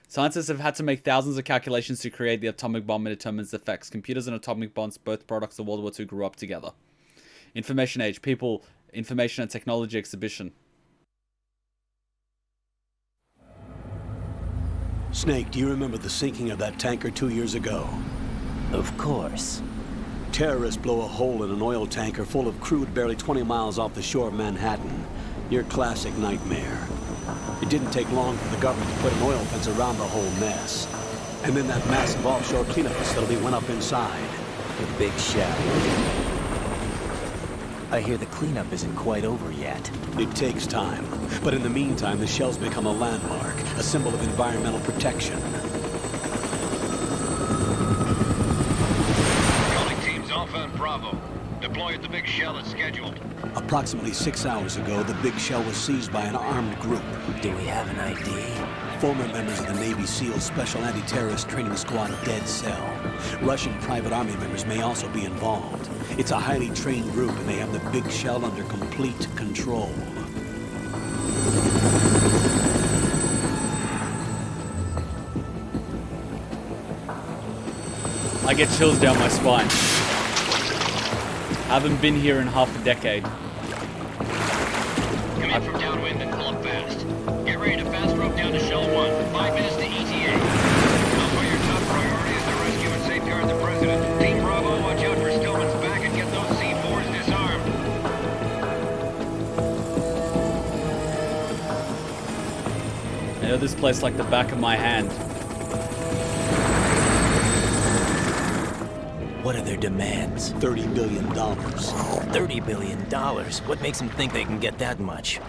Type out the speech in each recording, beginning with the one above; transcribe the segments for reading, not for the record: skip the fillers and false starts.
Scientists have had to make thousands of calculations to create the atomic bomb and determine its effects. Computers and atomic bombs, both products of World War II, grew up together. Information Age, People, Information and Technology Exhibition. Snake, do you remember the sinking of that tanker 2 years ago? Of course. Terrorists blow a hole in an oil tanker full of crude barely 20 miles off the shore of Manhattan. Your classic nightmare. It didn't take long for the government to put an oil fence around the whole mess. And then that massive offshore cleanup facility went up inside. The Big Shell. I hear the cleanup isn't quite over yet. It takes time. But in the meantime, the shell's become a landmark, a symbol of environmental protection. Calling teams Alpha and Bravo. Deploy at the Big Shell as scheduled. Approximately 6 hours ago, the Big Shell was seized by an armed group. Do we have an ID? Former members of the Navy SEAL Special Anti-Terrorist Training Squad Dead Cell. Russian private army members may also be involved. It's a highly trained group, and they have the Big Shell under complete control. I get chills down my spine. I haven't been here in half a decade. Come in from downwind and pull up fast. Get ready to fast rope down to Shell 1. 5 minutes to ETA. Also, your top priority is to rescue and safeguard the President. Team Bravo, watch out for Stillman's back and get those C4s disarmed. I know this place like the back of my hand. What are their demands? $30 billion. $30 billion? What makes them think they can get that much?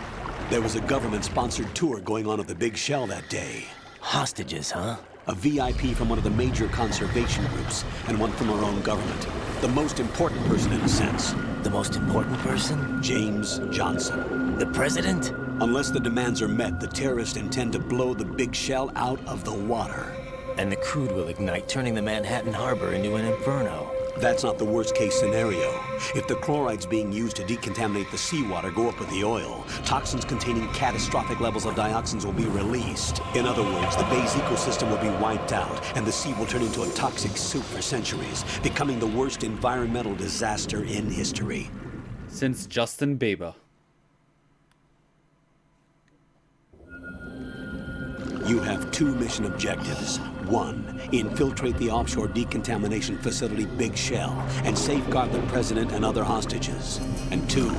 There was a government-sponsored tour going on at the Big Shell that day. Hostages, huh? A VIP from one of the major conservation groups, and one from our own government. The most important person in a sense. The most important person? James Johnson. The president? Unless the demands are met, the terrorists intend to blow the Big Shell out of the water. And the crude will ignite, turning the Manhattan Harbor into an inferno. That's not the worst-case scenario. If the chlorides being used to decontaminate the seawater go up with the oil, toxins containing catastrophic levels of dioxins will be released. In other words, the bay's ecosystem will be wiped out, and the sea will turn into a toxic soup for centuries, becoming the worst environmental disaster in history. Since Justin Bieber. You have 2 mission objectives. 1, infiltrate the offshore decontamination facility Big Shell and safeguard the president and other hostages. And 2,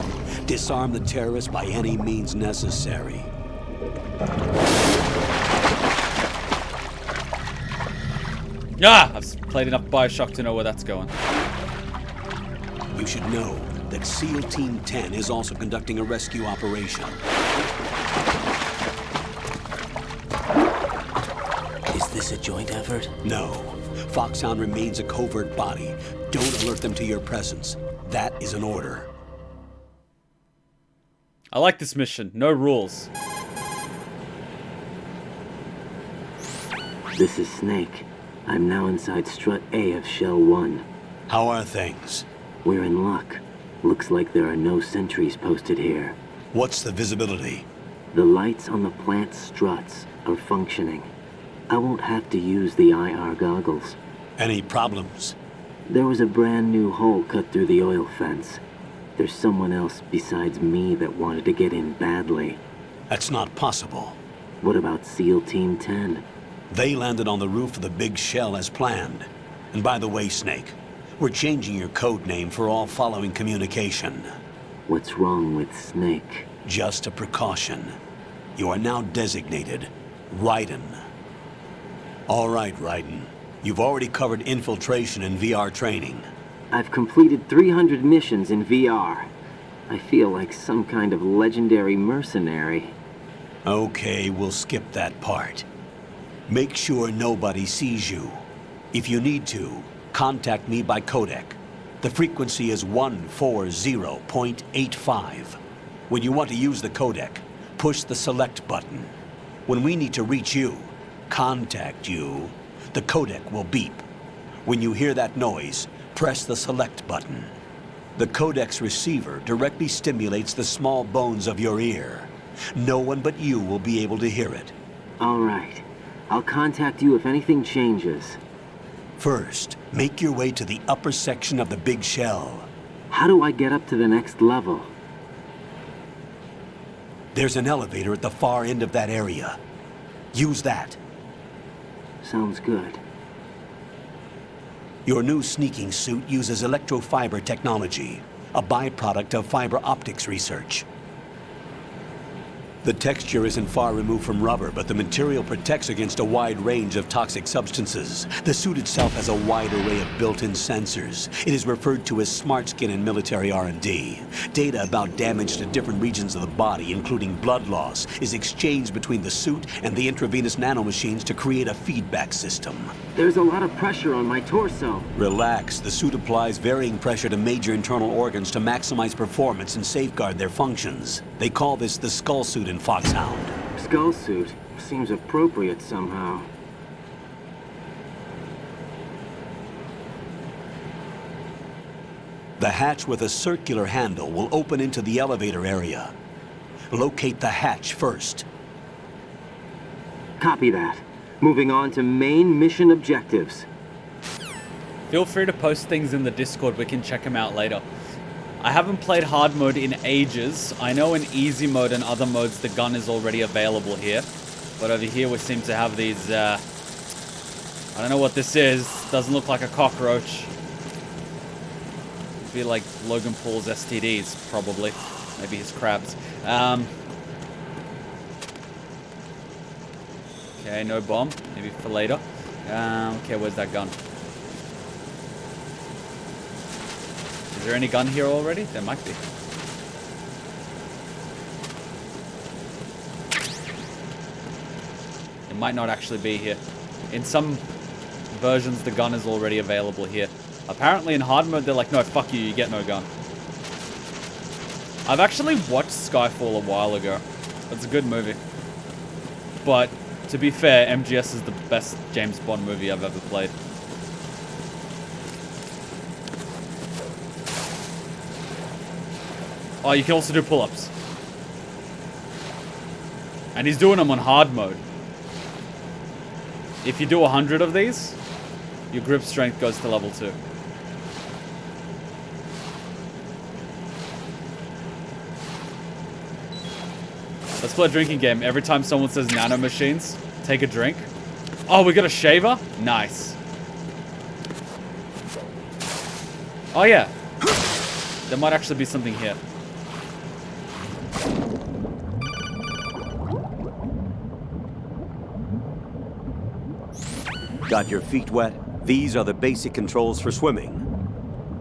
disarm the terrorists by any means necessary. Ah! I've played enough Bioshock to know where that's going. You should know that SEAL Team 10 is also conducting a rescue operation. Is this a joint effort? No. Foxhound remains a covert body. Don't alert them to your presence. That is an order. I like this mission. No rules. This is Snake. I'm now inside Strut A of Shell 1. How are things? We're in luck. Looks like there are no sentries posted here. What's the visibility? The lights on the plant struts are functioning. I won't have to use the IR goggles. Any problems? There was a brand new hole cut through the oil fence. There's someone else besides me that wanted to get in badly. That's not possible. What about SEAL Team 10? They landed on the roof of the Big Shell as planned. And by the way, Snake, we're changing your code name for all following communication. What's wrong with Snake? Just a precaution. You are now designated Raiden. All right, Raiden. You've already covered infiltration and VR training. I've completed 300 missions in VR. I feel like some kind of legendary mercenary. Okay, we'll skip that part. Make sure nobody sees you. If you need to, contact me by codec. The frequency is 140.85. When you want to use the codec, push the select button. When we need to reach you, contact you, the codec will beep. When you hear that noise, press the select button. The codec's receiver directly stimulates the small bones of your ear. No one but you will be able to hear it. All right. I'll contact you if anything changes. First, make your way to the upper section of the big shell. How do I get up to the next level? There's an elevator at the far end of that area. Use that. Sounds good. Your new sneaking suit uses electrofiber technology, a byproduct of fiber optics research. The texture isn't far removed from rubber, but the material protects against a wide range of toxic substances. The suit itself has a wide array of built-in sensors. It is referred to as smart skin in military R&D. Data about damage to different regions of the body, including blood loss, is exchanged between the suit and the intravenous nanomachines to create a feedback system. There's a lot of pressure on my torso. Relax. The suit applies varying pressure to major internal organs to maximize performance and safeguard their functions. They call this the skull suit in Foxhound. Skull suit seems appropriate somehow. The hatch with a circular handle will open into the elevator area. Locate the hatch first. Copy that. Moving on to main mission objectives. Feel free to post things in the Discord. We can check them out later. I haven't played hard mode in ages. I know in easy mode and other modes the gun is already available here. But over here we seem to have these, I don't know what this is. Doesn't look like a cockroach. Be like Logan Paul's STDs, probably. Maybe his crabs. Okay, no bomb. Maybe for later. Okay, where's that gun? Is there any gun here already? There might be. It might not actually be here. In some versions, the gun is already available here. Apparently in hard mode, they're like, no, fuck you, you get no gun. I've actually watched Skyfall a while ago. It's a good movie. But, to be fair, MGS is the best James Bond movie I've ever played. Oh, you can also do pull-ups. And he's doing them on hard mode. If you do 100 of these, your grip strength goes to level 2. Let's play a drinking game. Every time someone says nanomachines, take a drink. Oh, we got a shaver? Nice. Oh, yeah. There might actually be something here. Got your feet wet? These are the basic controls for swimming.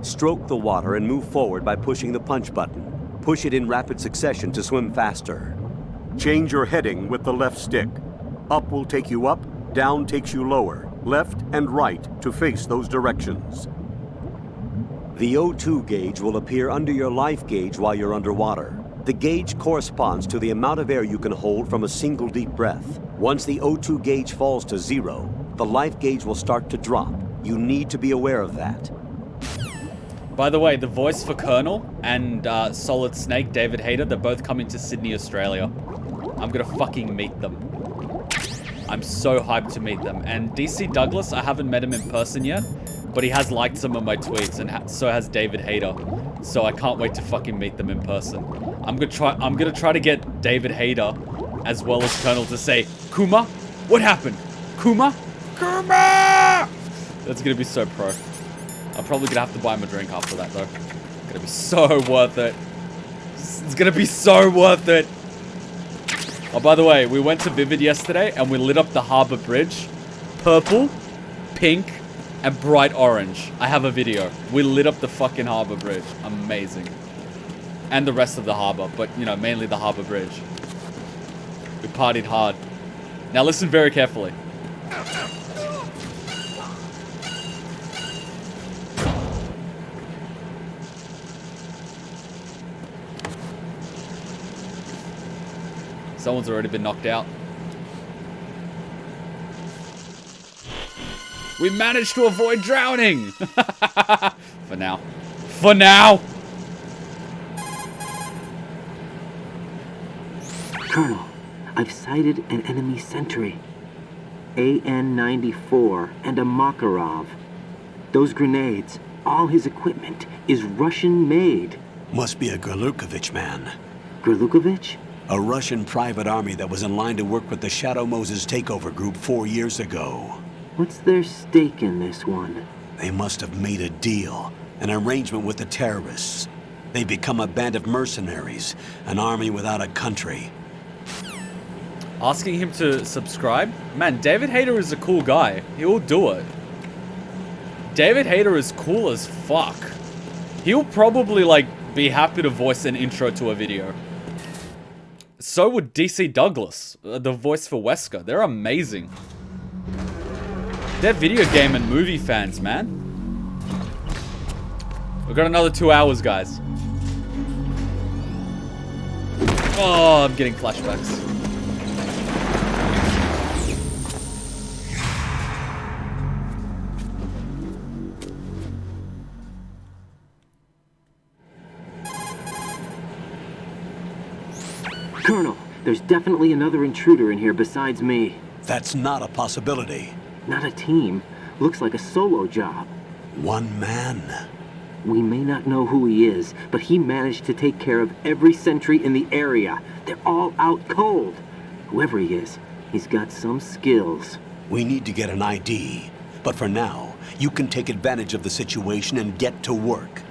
Stroke the water and move forward by pushing the punch button. Push it in rapid succession to swim faster. Change your heading with the left stick. Up will take you up, down takes you lower, left and right to face those directions. The O2 gauge will appear under your life gauge while you're underwater. The gauge corresponds to the amount of air you can hold from a single deep breath. Once the O2 gauge falls to 0, the life gauge will start to drop. You need to be aware of that. By the way, the voice for Colonel and Solid Snake, David Hayter, they're both coming to Sydney, Australia. I'm gonna fucking meet them. I'm so hyped to meet them. And DC Douglas, I haven't met him in person yet, but he has liked some of my tweets, and so has David Hayter. So I can't wait to fucking meet them in person. I'm gonna try to get David Hayter, as well as Colonel, to say, Kuma, what happened? Kuma? Kuma! That's gonna be so pro. I'm probably gonna have to buy him a drink after that, though. It's gonna be so worth it. It's gonna be so worth it. Oh, by the way, we went to Vivid yesterday and we lit up the Harbor Bridge. Purple, pink, and bright orange. I have a video. We lit up the fucking Harbor Bridge. Amazing. And the rest of the harbor, but, you know, mainly the Harbor Bridge. We partied hard. Now listen very carefully. Someone's already been knocked out. We managed to avoid drowning! For now. For now! Colonel, I've sighted an enemy sentry. AN-94 and a Makarov. Those grenades, all his equipment, is Russian-made. Must be a Gerlukovich man. Gerlukovich? A Russian private army that was in line to work with the Shadow Moses takeover group 4 years ago. What's their stake in this one? They must have made a deal, an arrangement with the terrorists. They become a band of mercenaries, an army without a country. Asking him to subscribe? Man, David Hayter is a cool guy. He'll do it. David Hayter is cool as fuck. He'll probably, like, be happy to voice an intro to a video. So would DC Douglas, the voice for Wesker. They're amazing. They're video game and movie fans, man. We've got another 2 hours, guys. Oh, I'm getting flashbacks. Colonel, there's definitely another intruder in here besides me. That's not a possibility. Not a team. Looks like a solo job. One man. We may not know who he is, but he managed to take care of every sentry in the area. They're all out cold. Whoever he is, he's got some skills. We need to get an ID. But for now, you can take advantage of the situation and get to work.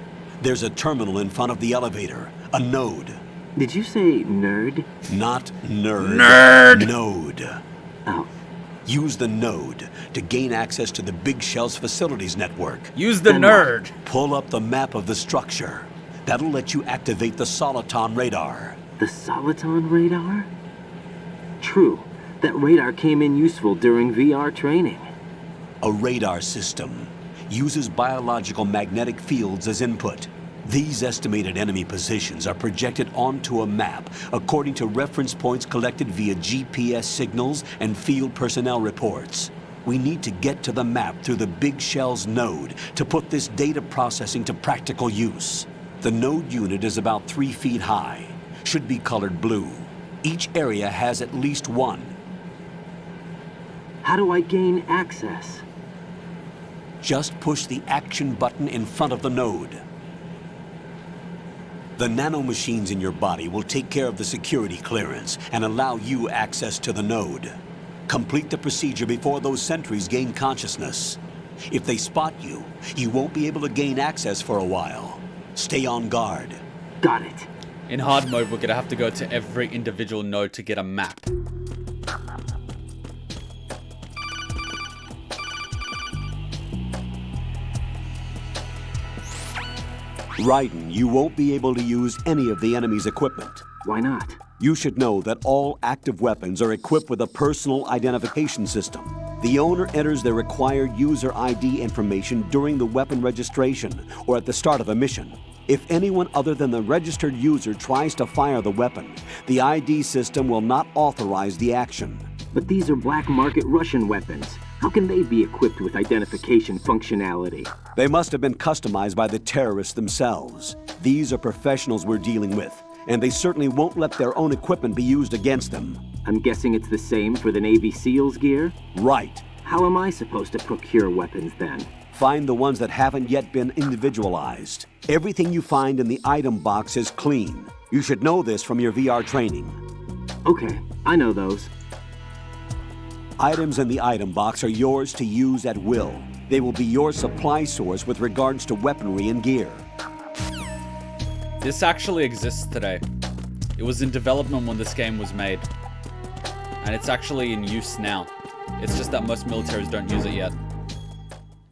There's a terminal in front of the elevator. A node. Did you say nerd? Not nerd. Nerd! Node. Oh, Use the node to gain access to the Big Shell's facilities network. Use the Then nerd. Pull up the map of the structure. That'll let you activate the Soliton radar. the Soliton radar? True, that radar came in useful during VR training. A radar system uses biological magnetic fields as input. These estimated enemy positions are projected onto a map according to reference points collected via GPS signals and field personnel reports. We need to get to the map through the Big Shell's node to put this data processing to practical use. The node unit is about 3 feet high, should be colored blue. Each area has at least one. How do I gain access? Just push the action button in front of the node. The nanomachines in your body will take care of the security clearance and allow you access to the node. Complete the procedure before those sentries gain consciousness. If they spot you, you won't be able to gain access for a while. Stay on guard. Got it. In hard mode, we're gonna have to go to every individual node to get a map. Raiden, you won't be able to use any of the enemy's equipment. Why not? You should know that all active weapons are equipped with a personal identification system. The owner enters their required user ID information during the weapon registration or at the start of a mission. If anyone other than the registered user tries to fire the weapon, the ID system will not authorize the action. But these are black market Russian weapons. How can they be equipped with identification functionality? They must have been customized by the terrorists themselves. These are professionals we're dealing with, and they certainly won't let their own equipment be used against them. I'm guessing it's the same for the Navy SEALs gear? Right. How am I supposed to procure weapons then? Find the ones that haven't yet been individualized. Everything you find in the item box is clean. You should know this from your VR training. Okay, I know those. Items in the item box are yours to use at will. They will be your supply source with regards to weaponry and gear. This actually exists today. It was in development when this game was made. And it's actually in use now. It's just that most militaries don't use it yet.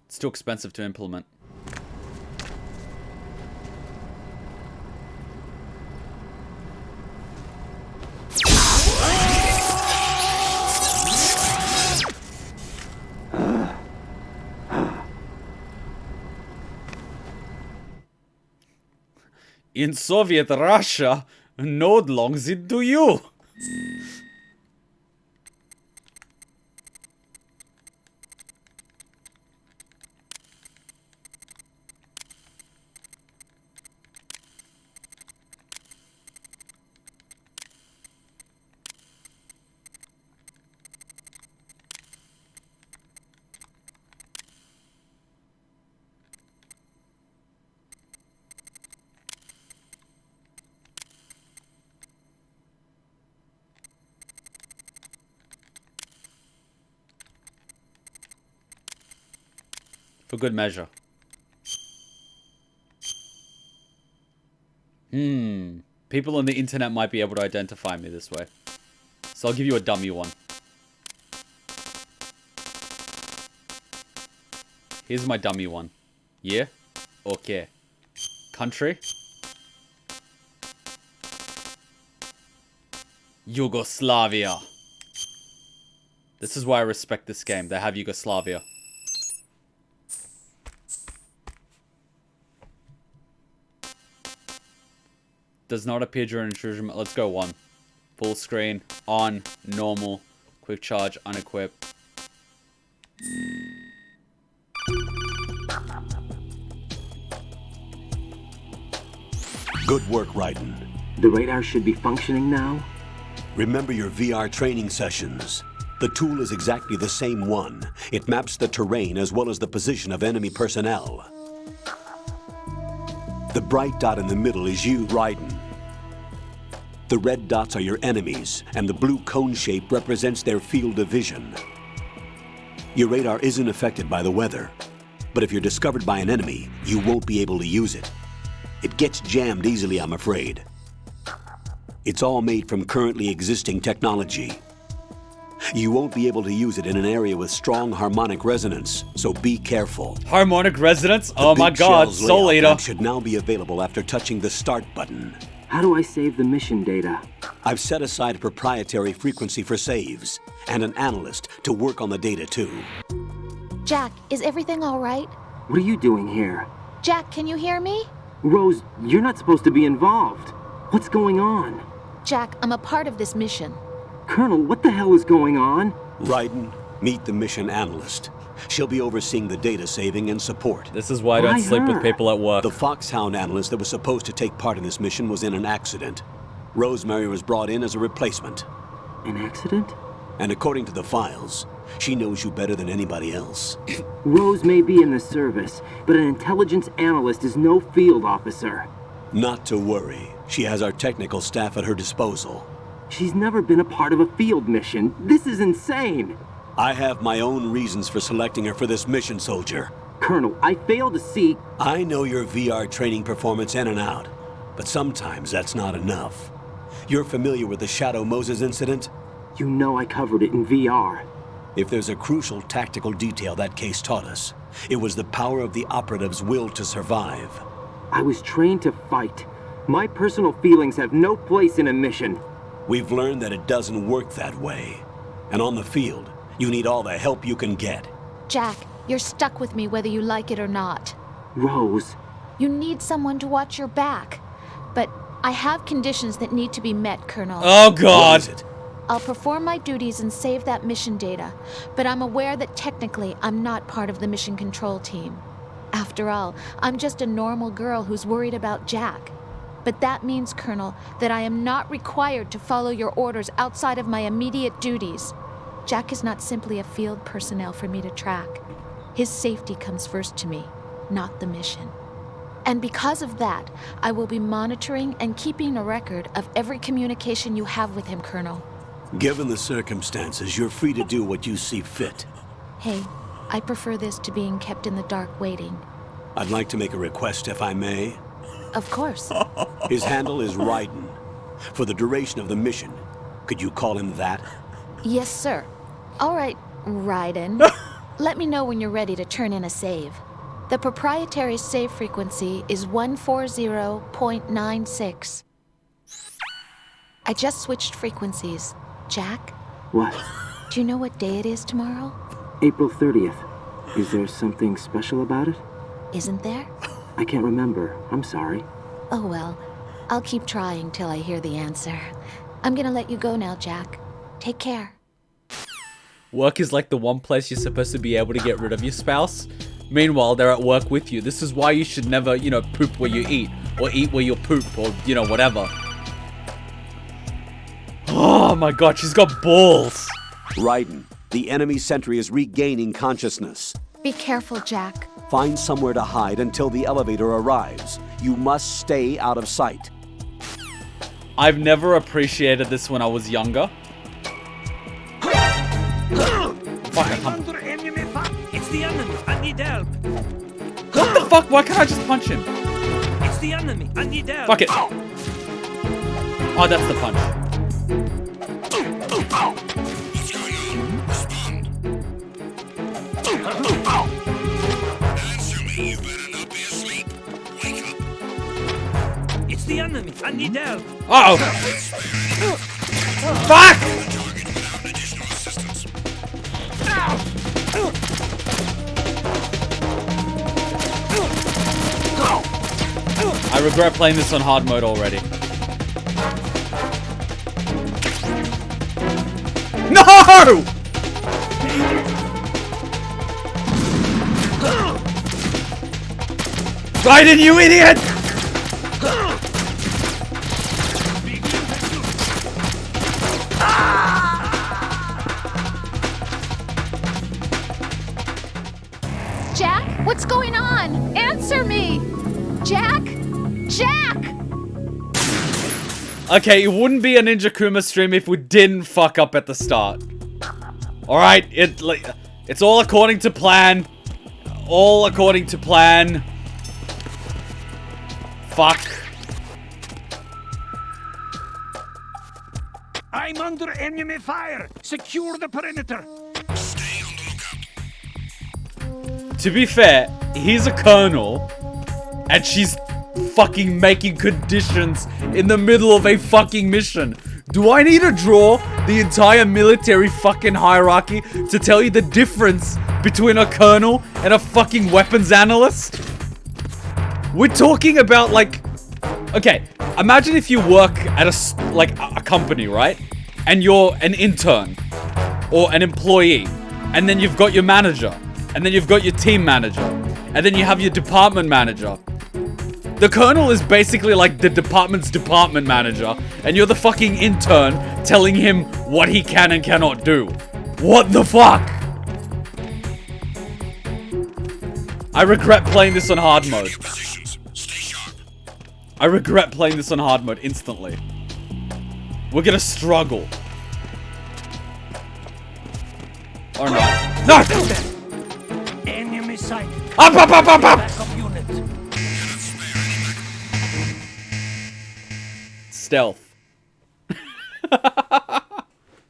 It's too expensive to implement. In Soviet Russia, no longs it to you. For good measure. People on the internet might be able to identify me this way. So I'll give you a dummy one. Here's my dummy one. Yeah? Okay. Country? Yugoslavia. This is why I respect this game. They have Yugoslavia. Does not appear during intrusion. Let's go 1. Full screen. On. Normal. Quick charge. Unequip. Good work, Raiden. The radar should be functioning now? Remember your VR training sessions. The tool is exactly the same one. It maps the terrain as well as the position of enemy personnel. The bright dot in the middle is you, Raiden. The red dots are your enemies, and the blue cone shape represents their field of vision. Your radar isn't affected by the weather, but if you're discovered by an enemy, you won't be able to use it. It gets jammed easily, I'm afraid. It's all made from currently existing technology. You won't be able to use it in an area with strong harmonic resonance, so be careful. Harmonic resonance? Oh my Big god, Shell's Soul layout Eater. map should now be available after touching the start button. How do I save the mission data? I've set aside a proprietary frequency for saves, and an analyst to work on the data too. Jack, is everything all right? What are you doing here? Jack, can you hear me? Rose, you're not supposed to be involved. What's going on? Jack, I'm a part of this mission. Colonel, what the hell is going on? Raiden, meet the mission analyst. She'll be overseeing the data saving and support. This is why I don't Why sleep with her? people at work. The Foxhound analyst that was supposed to take part in this mission was in an accident. Rosemary was brought in as a replacement. An accident? And according to the files, she knows you better than anybody else. Rose may be in the service, but an intelligence analyst is no field officer. Not to worry. She has our technical staff at her disposal. She's never been a part of a field mission. This is insane. I have my own reasons for selecting her for this mission, soldier. Colonel, I fail to see... I know your VR training performance in and out, but sometimes that's not enough. You're familiar with the Shadow Moses incident? You know I covered it in VR. If there's a crucial tactical detail that case taught us, it was the power of the operative's will to survive. I was trained to fight. My personal feelings have no place in a mission. We've learned that it doesn't work that way. And on the field, you need all the help you can get. Jack, you're stuck with me whether you like it or not. Rose, You need someone to watch your back. But I have conditions that need to be met, Colonel. Oh What god. is it? I'll perform my duties and save that mission data, but I'm aware that technically I'm not part of the mission control team. After all, I'm just a normal girl who's worried about Jack. But that means, Colonel, that I am not required to follow your orders outside of my immediate duties. Jack is not simply a field personnel for me to track. His safety comes first to me, not the mission. And because of that, I will be monitoring and keeping a record of every communication you have with him, Colonel. Given the circumstances, you're free to do what you see fit. Hey, I prefer this to being kept in the dark waiting. I'd like to make a request, if I may. Of course. His handle is Raiden. For the duration of the mission, could you call him that? Yes, sir. All right, Raiden. Let me know when you're ready to turn in a save. The proprietary save frequency is 140.96. I just switched frequencies. Jack, what? do you know what day it is tomorrow? April 30th. Is there something special about it? Isn't there? I can't remember. I'm sorry. Oh well, I'll keep trying till I hear the answer. I'm gonna let you go now, Jack. Take care. Work is like the one place you're supposed to be able to get rid of your spouse. Meanwhile, they're at work with you. This is why you should never, poop where you eat. Or eat where you poop. Or, whatever. Oh my god, she's got balls. Raiden, the enemy sentry is regaining consciousness. Be careful, Jack. Find somewhere to hide until the elevator arrives. You must stay out of sight. I've never appreciated this when I was younger. Fuck, It's the Onion. I need help. fuck? Why can't I just punch him? It's the enemy. I need help. Fuck it. Oh, that's the punch. It's the enemy. I need help. Uh-oh. Fuck! I regret playing this on hard mode already. No! Biden, you idiot! Jack, what's going on? Answer me! Jack? Jack! Okay, it wouldn't be a Ninja Kuma stream if we didn't fuck up at the start. Alright, it's all according to plan. All according to plan. Fuck. I'm under enemy fire. Secure the perimeter. To be fair, he's a colonel, and she's fucking making conditions in the middle of a fucking mission. Do I need to draw the entire military fucking hierarchy to tell you the difference between a colonel and a fucking weapons analyst? We're talking about, like... Okay, imagine if you work at a company, right? And you're an intern or an employee, and then you've got your manager, and then you've got your team manager, and then you have your department manager. The colonel is basically like the department's department manager, and you're the fucking intern telling him what he can and cannot do. What the fuck? I regret playing this on hard mode. I regret playing this on hard mode instantly. We're gonna struggle. Or not. No! Enemy sight. Up, up, up, up, up! Backup unit. Stealth.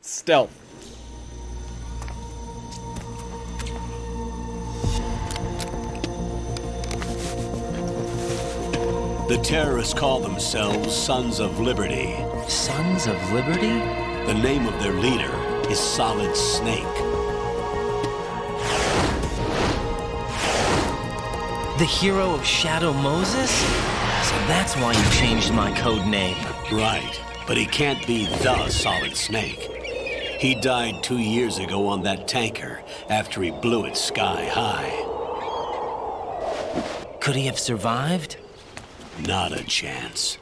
Stealth. The terrorists call themselves Sons of Liberty. Sons of Liberty? The name of their leader is Solid Snake. The hero of Shadow Moses? So that's why you changed my code name. Right, but he can't be the Solid Snake. He died 2 years ago on that tanker after he blew it sky high. Could he have survived? Not a chance.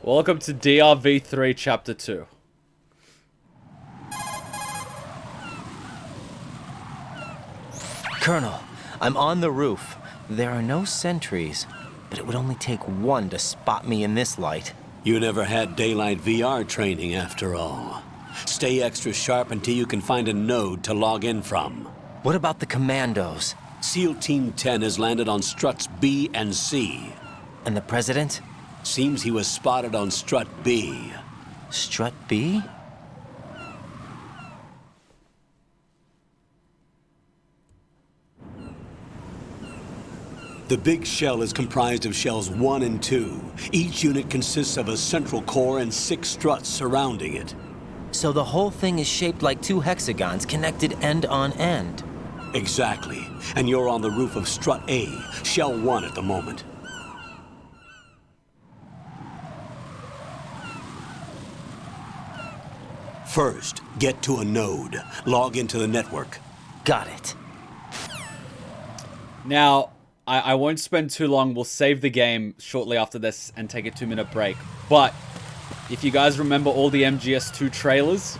Welcome to DRV3 Chapter 2. Colonel, I'm on the roof. There are no sentries, but it would only take one to spot me in this light. You never had daylight VR training after all. Stay extra sharp until you can find a node to log in from. What about the commandos? SEAL Team 10 has landed on struts B and C. And the president? Seems he was spotted on strut B. Strut B? The big shell is comprised of shells 1 and 2. Each unit consists of a central core and 6 struts surrounding it. So the whole thing is shaped like 2 hexagons connected end on end. Exactly. And you're on the roof of strut A, shell 1 at the moment. First, get to a node. Log into the network. Got it. Now, I won't spend too long. We'll save the game shortly after this and take a 2-minute break. But if you guys remember all the MGS2 trailers,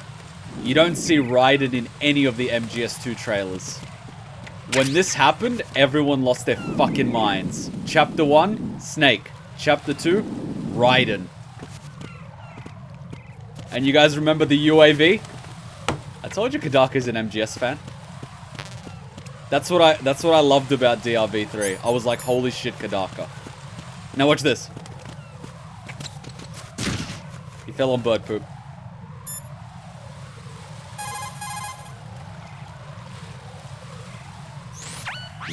you don't see Raiden in any of the MGS2 trailers. When this happened, everyone lost their fucking minds. Chapter 1, Snake. Chapter 2, Raiden. And you guys remember the UAV? I told you Kadaka's an MGS fan. That's what I loved about DRV3. I was like, holy shit, Kadaka. Now watch this. He fell on bird poop.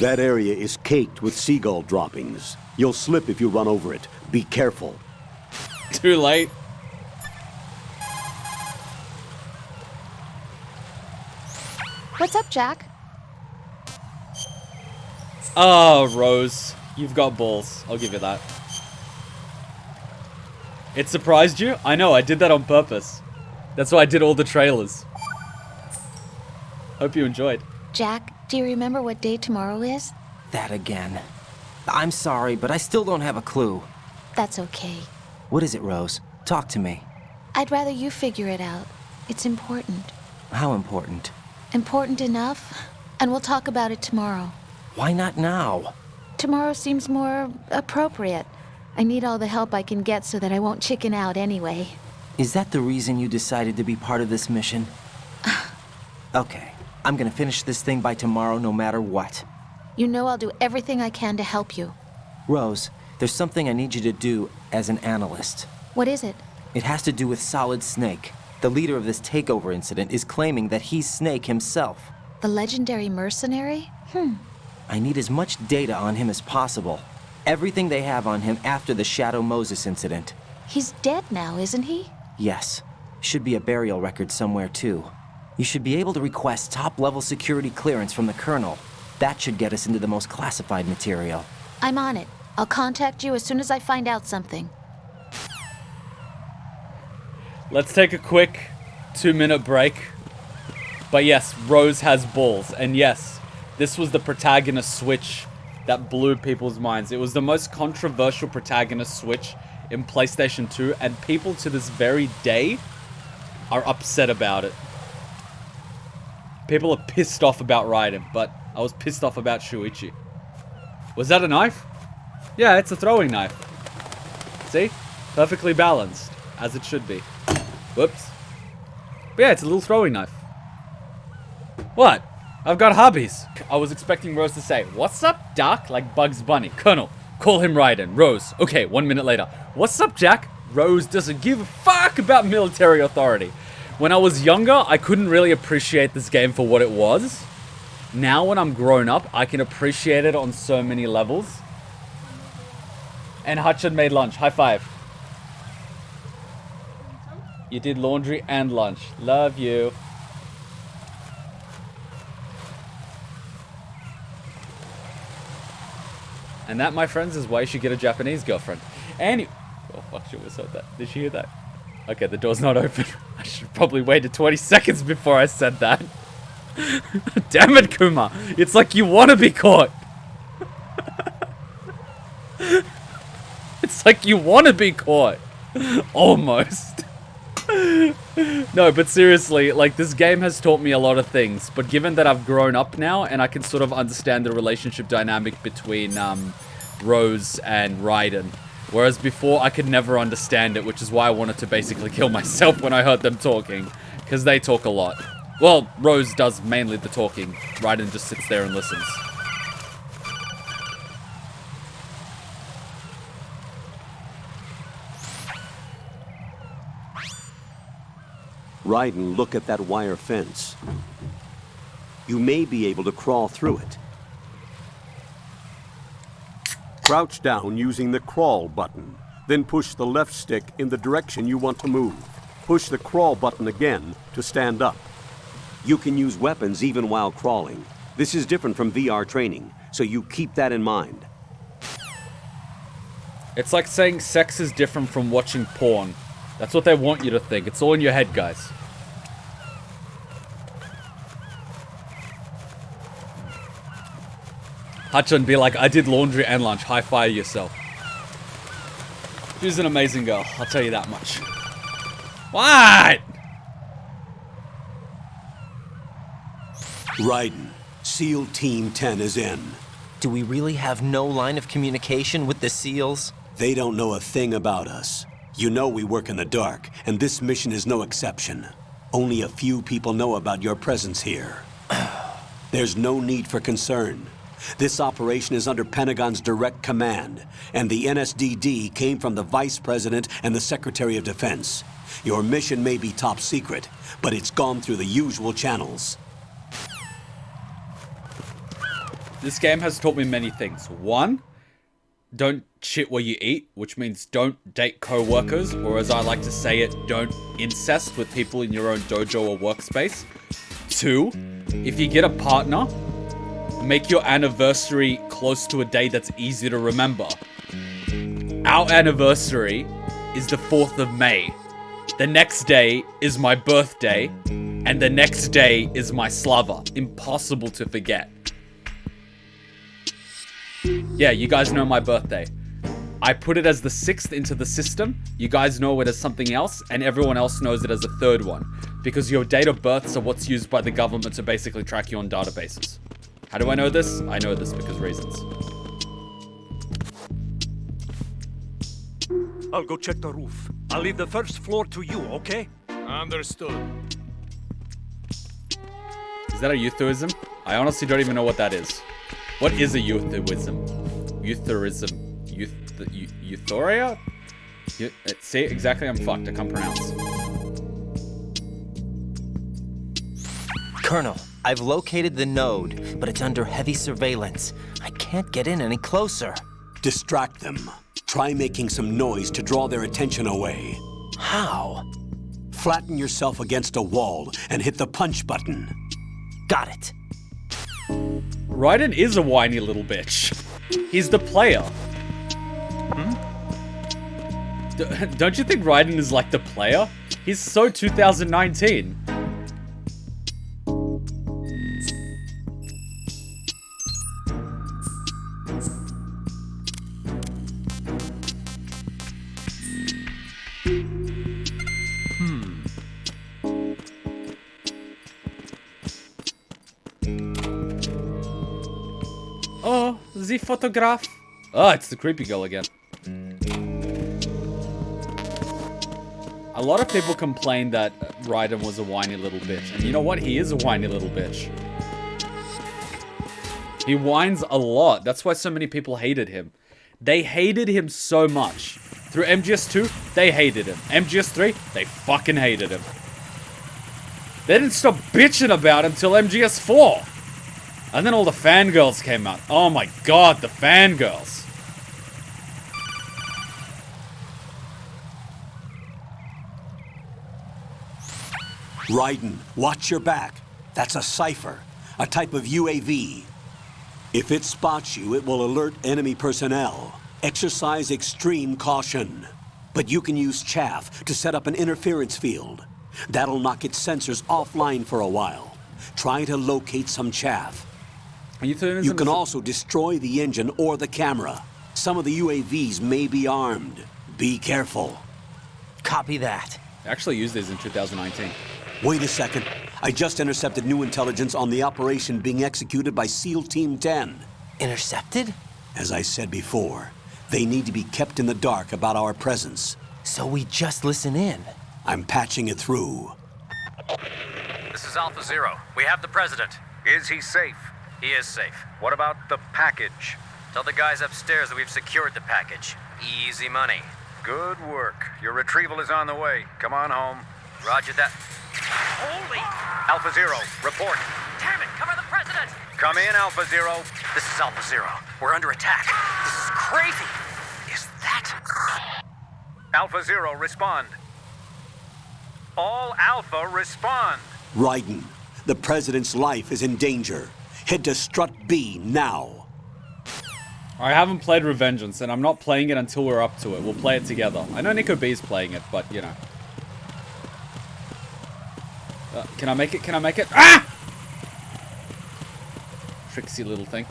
That area is caked with seagull droppings. You'll slip if you run over it. Be careful. Too late. What's up, Jack? Oh, Rose. You've got balls. I'll give you that. It surprised you? I know, I did that on purpose. That's why I did all the trailers. Hope you enjoyed. Jack, do you remember what day tomorrow is? That again. I'm sorry, but I still don't have a clue. That's okay. What is it, Rose? Talk to me. I'd rather you figure it out. It's important. How important? Important enough, and we'll talk about it tomorrow. Why not now? Tomorrow seems more appropriate. I need all the help I can get so that I won't chicken out anyway. Is that the reason you decided to be part of this mission? Okay, I'm gonna finish this thing by tomorrow no matter what. You know I'll do everything I can to help you. Rose, there's something I need you to do as an analyst. What is it? It has to do with Solid Snake. The leader of this takeover incident is claiming that he's Snake himself. The legendary mercenary? I need as much data on him as possible. Everything they have on him after the Shadow Moses incident. He's dead now, isn't he? Yes. Should be a burial record somewhere, too. You should be able to request top-level security clearance from the Colonel. That should get us into the most classified material. I'm on it. I'll contact you as soon as I find out something. Let's take a quick 2-minute break. But yes, Rose has balls. And yes, this was the protagonist switch that blew people's minds. It was the most controversial protagonist switch in PlayStation 2, and people to this very day are upset about it. People are pissed off about Raiden, but I was pissed off about Shuichi. Was that a knife? Yeah, it's a throwing knife. See? Perfectly balanced, as it should be. Whoops. But yeah, it's a little throwing knife. What? I've got hobbies. I was expecting Rose to say, "What's up, Doc?" Like Bugs Bunny. Colonel, call him Raiden. Rose, okay, 1 minute later. "What's up, Jack?" Rose doesn't give a fuck about military authority. When I was younger, I couldn't really appreciate this game for what it was. Now, when I'm grown up, I can appreciate it on so many levels. And Hutchin made lunch. High five. You did laundry and lunch. Love you. And that, my friends, is why you should get a Japanese girlfriend. Oh, fuck, she almost heard that. Did she hear that? Okay, the door's not open. I should probably waited 20 seconds before I said that. Damn it, Kuma. It's like you want to be caught. It's like you want to be caught. Almost. No, but seriously, like, this game has taught me a lot of things, but given that I've grown up now and I can sort of understand the relationship dynamic between Rose and Raiden, whereas before I could never understand it, which is why I wanted to basically kill myself when I heard them talking, because they talk a lot. Well, Rose does mainly the talking. Raiden just sits there and listens. Raiden, look at that wire fence. You may be able to crawl through it. Crouch down using the crawl button. Then push the left stick in the direction you want to move. Push the crawl button again to stand up. You can use weapons even while crawling. This is different from VR training, so you keep that in mind. It's like saying sex is different from watching porn. That's what they want you to think. It's all in your head, guys. Hutchin be like, "I did laundry and lunch. High five yourself." She's an amazing girl, I'll tell you that much. What? Raiden, SEAL Team 10 is in. Do we really have no line of communication with the SEALs? They don't know a thing about us. You know we work in the dark, and this mission is no exception. Only a few people know about your presence here. There's no need for concern. This operation is under Pentagon's direct command, and the NSDD came from the Vice President and the Secretary of Defense. Your mission may be top secret, but it's gone through the usual channels. This game has taught me many things. One, don't shit where you eat, which means don't date co-workers, or as I like to say it, don't incest with people in your own dojo or workspace. Two, if you get a partner, make your anniversary close to a day that's easy to remember. Our anniversary is the 4th of May. The next day is my birthday, and the next day is my Slava. Impossible to forget. Yeah, you guys know my birthday. I put it as the 6th into the system. You guys know it as something else, and everyone else knows it as a third one. Because your date of births are what's used by the government to basically track you on databases. How do I know this? I know this because reasons. I'll go check the roof. I'll leave the first floor to you, okay? Understood. Is that a euphemism? I honestly don't even know what that is. What is a euphemism? Euphoria? See, exactly, I'm fucked. I can't pronounce. Colonel, I've located the node, but it's under heavy surveillance. I can't get in any closer. Distract them. Try making some noise to draw their attention away. How? Flatten yourself against a wall and hit the punch button. Got it. Raiden is a whiny little bitch. He's the player. Don't you think Raiden is like the player? He's so 2019. Oh, the photograph. Oh, it's the creepy girl again. A lot of people complain that Raiden was a whiny little bitch. And you know what? He is a whiny little bitch. He whines a lot. That's why so many people hated him. They hated him so much. Through MGS2, they hated him. MGS3, they fucking hated him. They didn't stop bitching about him till MGS4. And then all the fangirls came out. Oh my god, the fangirls. Raiden, watch your back. That's a cipher, a type of UAV. If it spots you, it will alert enemy personnel. Exercise extreme caution. But you can use chaff to set up an interference field. That'll knock its sensors offline for a while. Try to locate some chaff. You can also destroy the engine or the camera. Some of the UAVs may be armed. Be careful. Copy that. I actually used these in 2019. Wait a second. I just intercepted new intelligence on the operation being executed by SEAL Team 10. Intercepted? As I said before, they need to be kept in the dark about our presence. So we just listen in. I'm patching it through. This is Alpha Zero. We have the president. Is he safe? He is safe. What about the package? Tell the guys upstairs that we've secured the package. Easy money. Good work. Your retrieval is on the way. Come on home. Roger that. Holy! Alpha Zero, report. Damn it! Cover the president! Come in, Alpha Zero. This is Alpha Zero. We're under attack. This is crazy. Is that... Alpha Zero, respond. All Alpha, respond. Raiden, the President's life is in danger. Head to Strut B now. I haven't played Revengeance, and I'm not playing it until we're up to it. We'll play it together. I know Nico B's playing it, but, you know. Can I make it? Can I make it? Ah! Tricksy little thing.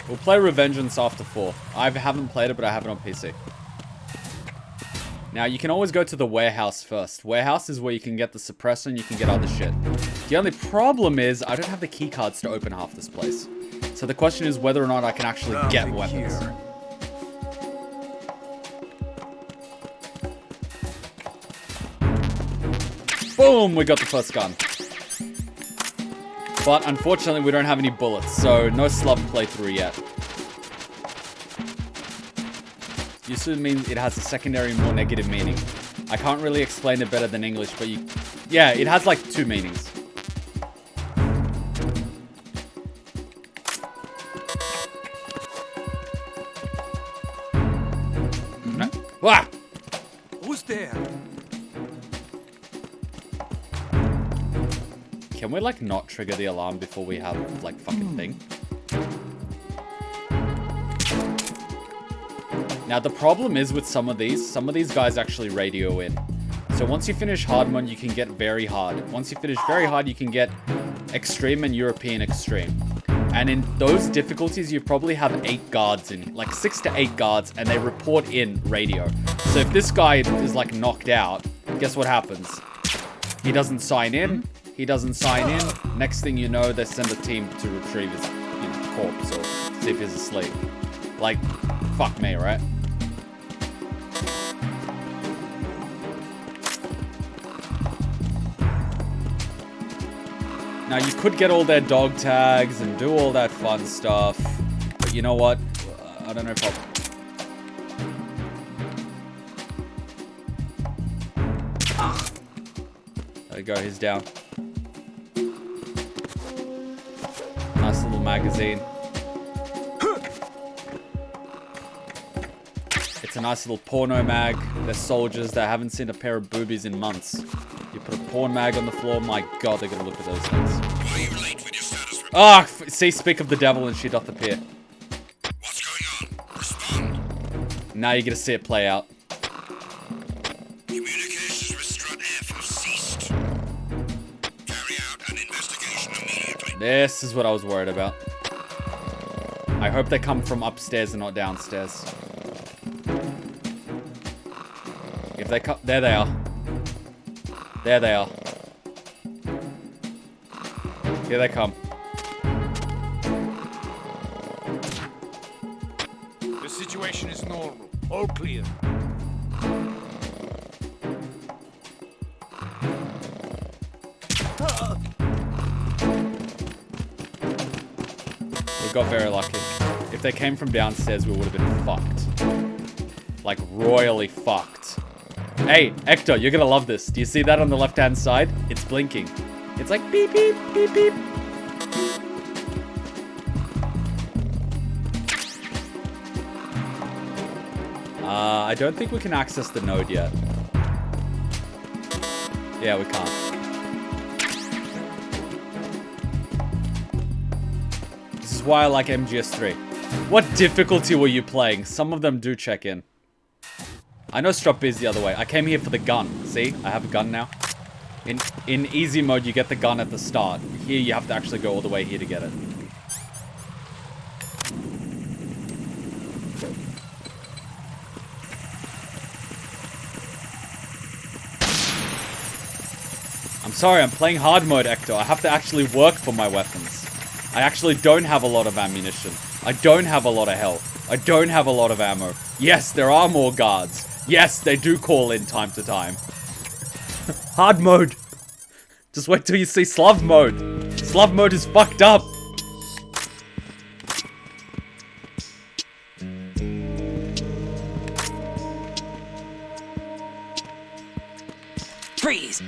We'll play Revengeance after 4. I haven't played it, but I have it on PC. Now, you can always go to the warehouse first. Warehouse is where you can get the suppressor and you can get other shit. The only problem is I don't have the key cards to open half this place. So the question is whether or not I can actually get weapons. Here. Boom! We got the first gun. But unfortunately, we don't have any bullets, so no slub playthrough yet. Usually means it has a secondary, more negative meaning. I can't really explain it better than English, but you... Yeah, it has like 2 meanings. No. Ah! Who's there? Can we like not trigger the alarm before we have like fucking thing? Now the problem is with some of these guys actually radio in. So once you finish hard mode, you can get very hard. Once you finish very hard, you can get extreme and European extreme. And in those difficulties, you probably have 8 guards in, like 6 to 8 guards, and they report in radio. So if this guy is like knocked out, guess what happens? He doesn't sign in. He doesn't sign in. Next thing you know, they send a team to retrieve his corpse or see if he's asleep. Like, fuck me, right? Now, you could get all their dog tags and do all that fun stuff. But you know what? I don't know if I'll... There we go, he's down. Nice little magazine. It's a nice little porno mag. They're soldiers that haven't seen a pair of boobies in months. You put a porn mag on the floor, my god, they're gonna look at those things. Why are you late with your status report? Ah, see, speak of the devil and she doth appear. What's going on? Respond. Now you get to see it play out. Communications with Strut F have ceased. Carry out an investigation immediately. This is what I was worried about. I hope they come from upstairs and not downstairs. If they come... There they are. There they are. Here they come. The situation is normal. All clear. We got very lucky. If they came from downstairs, we would have been fucked. Like, royally fucked. Hey, Hector, you're gonna love this. Do you see that on the left-hand side? It's blinking. It's like beep, beep, beep, beep. I don't think we can access the node yet. Yeah, we can't. This is why I like MGS3. What difficulty were you playing? Some of them do check in. I know Strop is the other way. I came here for the gun. See? I have a gun now. In easy mode, you get the gun at the start. Here, you have to actually go all the way here to get it. I'm sorry, I'm playing hard mode, Hector. I have to actually work for my weapons. I actually don't have a lot of ammunition. I don't have a lot of health. I don't have a lot of ammo. Yes, there are more guards. Yes, they do call in time to time. Hard mode. Just wait till you see Slav mode. Slav mode is fucked up. Freeze!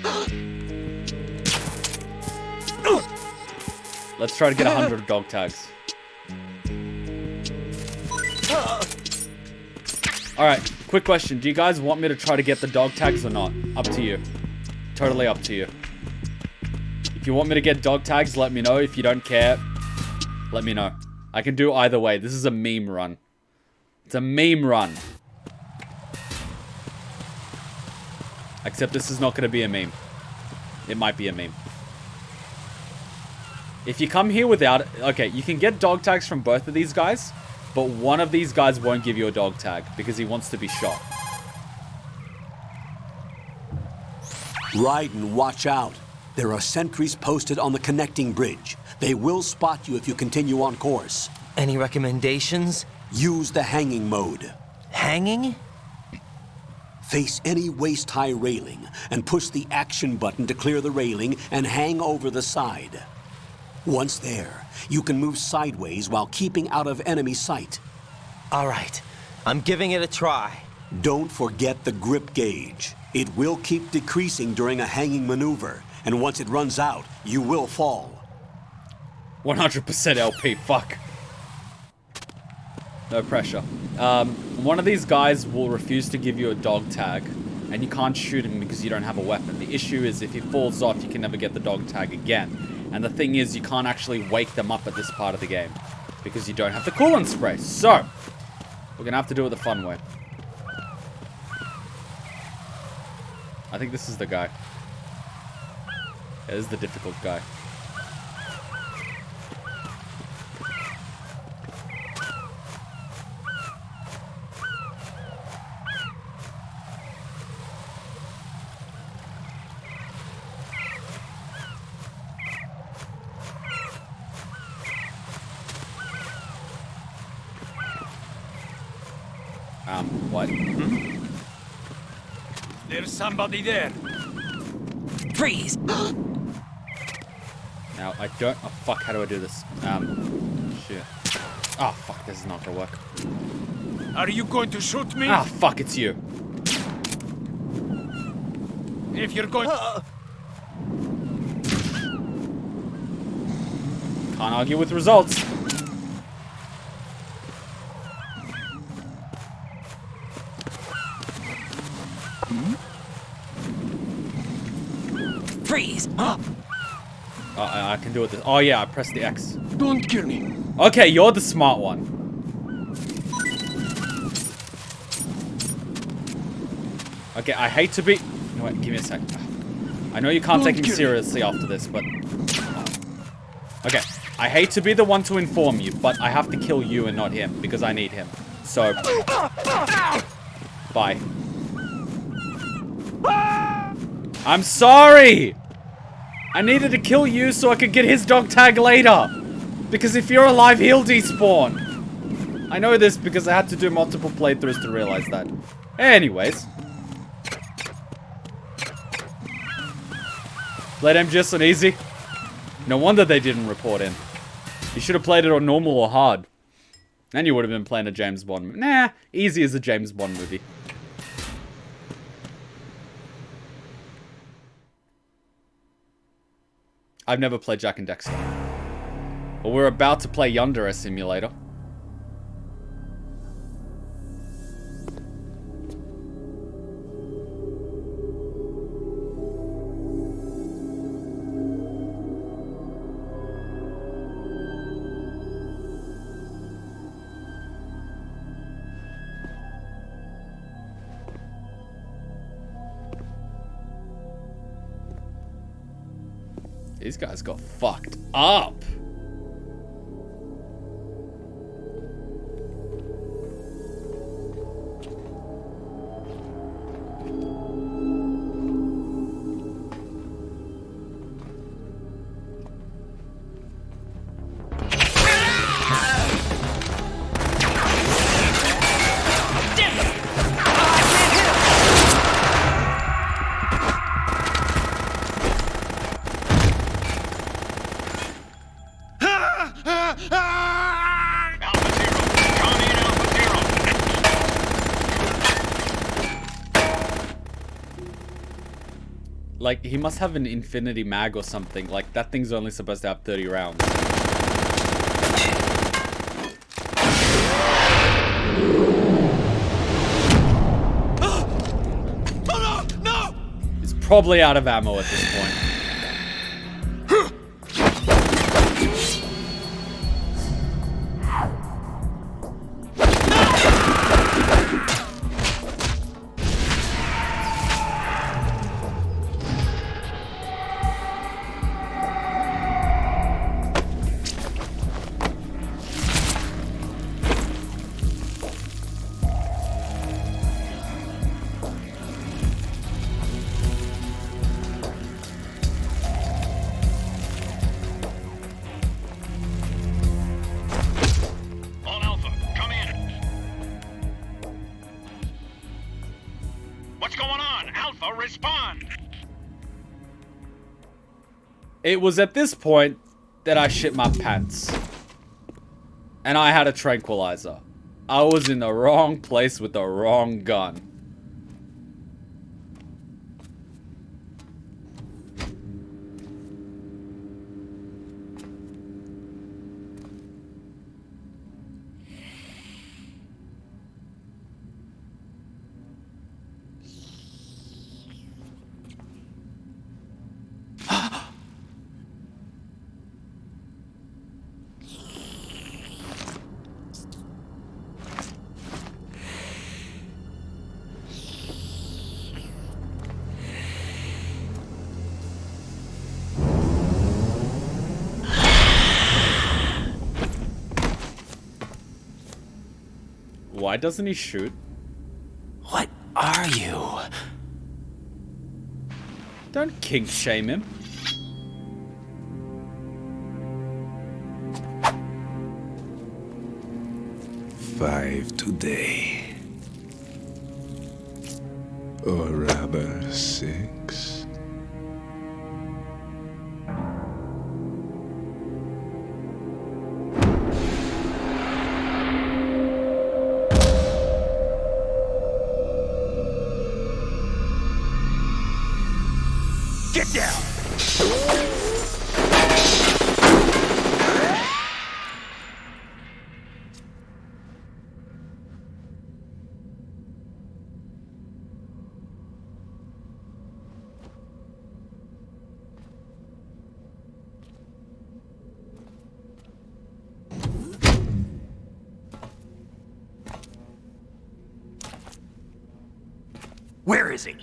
Let's try to get 100 dog tags. Alright, quick question. Do you guys want me to try to get the dog tags or not? Up to you. Totally up to you. If you want me to get dog tags, let me know. If you don't care, let me know. I can do either way. This is a meme run. It's a meme run. Except this is not going to be a meme. It might be a meme. If you come here without it... Okay, you can get dog tags from both of these guys. But one of these guys won't give you a dog tag because he wants to be shot. Raiden, watch out. There are sentries posted on the connecting bridge. They will spot you if you continue on course. Any recommendations? Use the hanging mode. Hanging? Face any waist-high railing and push the action button to clear the railing and hang over the side. Once there, you can move sideways while keeping out of enemy sight. All right, I'm giving it a try. Don't forget the grip gauge. It will keep decreasing during a hanging maneuver, and once it runs out, you will fall. 100% LP, fuck. No pressure. One of these guys will refuse to give you a dog tag, and you can't shoot him because you don't have a weapon. The issue is if he falls off, you can never get the dog tag again. And the thing is, you can't actually wake them up at this part of the game because you don't have the coolant spray. So, we're gonna have to do it the fun way. I think this is the guy. Yeah, this is the difficult guy. What? There's somebody there. Freeze! Now, I don't... Oh, fuck, how do I do this? Shit. Oh, fuck, this is not gonna work. Are you going to shoot me? Ah, fuck, it's you. If you're going... Can't argue with results. Freeze! I can do it. Oh yeah, I pressed the X. Don't kill me. Okay, you're the smart one. Okay, I hate to be... No, wait, give me a sec. I know you can't take me seriously after this, but... Okay, I hate to be the one to inform you, but I have to kill you and not him, because I need him. So... Bye. I'm sorry! I needed to kill you so I could get his dog tag later. Because if you're alive, he'll despawn. I know this because I had to do multiple playthroughs to realize that. Anyways. Played MGS on easy. No wonder they didn't report in. You should have played it on normal or hard. Then you would have been playing a James Bond. Nah, easy as a James Bond movie. I've never played Jak and Daxter. But we're about to play Yandere Simulator. These guys got fucked up. Like, he must have an infinity mag or something. Like, that thing's only supposed to have 30 rounds. Oh no! No! He's probably out of ammo at this point. It was at this point that I shit my pants. And I had a tranquilizer. I was in the wrong place with the wrong gun. Why doesn't he shoot? What are you? Don't kink shame him. Five today. Or rather, 6. Get down! Where is he?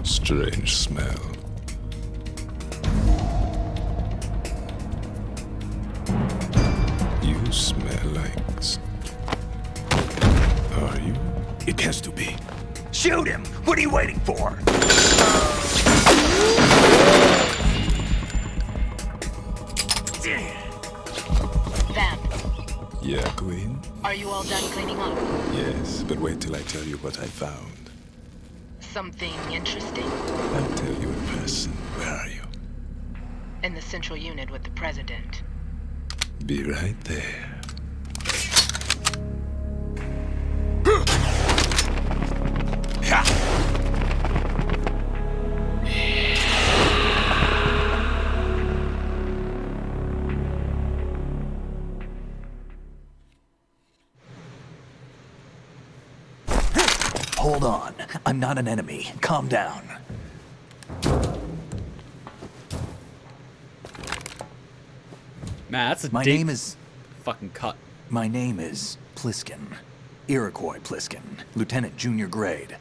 Strange smell. You smell like... Are you? It has to be. Shoot him! What are you waiting for? Vamp, Yeah, Queen? are you all done cleaning up? Yes, but wait till I tell you what I found. Something interesting? I'll tell you in person. Where are you? In the central unit with the president. Be right there. Hold on. I'm not an enemy. Calm down. Man, that's a My deep name is... fucking cut. My name is Pliskin. Iroquois Pliskin. Lieutenant Junior Grade.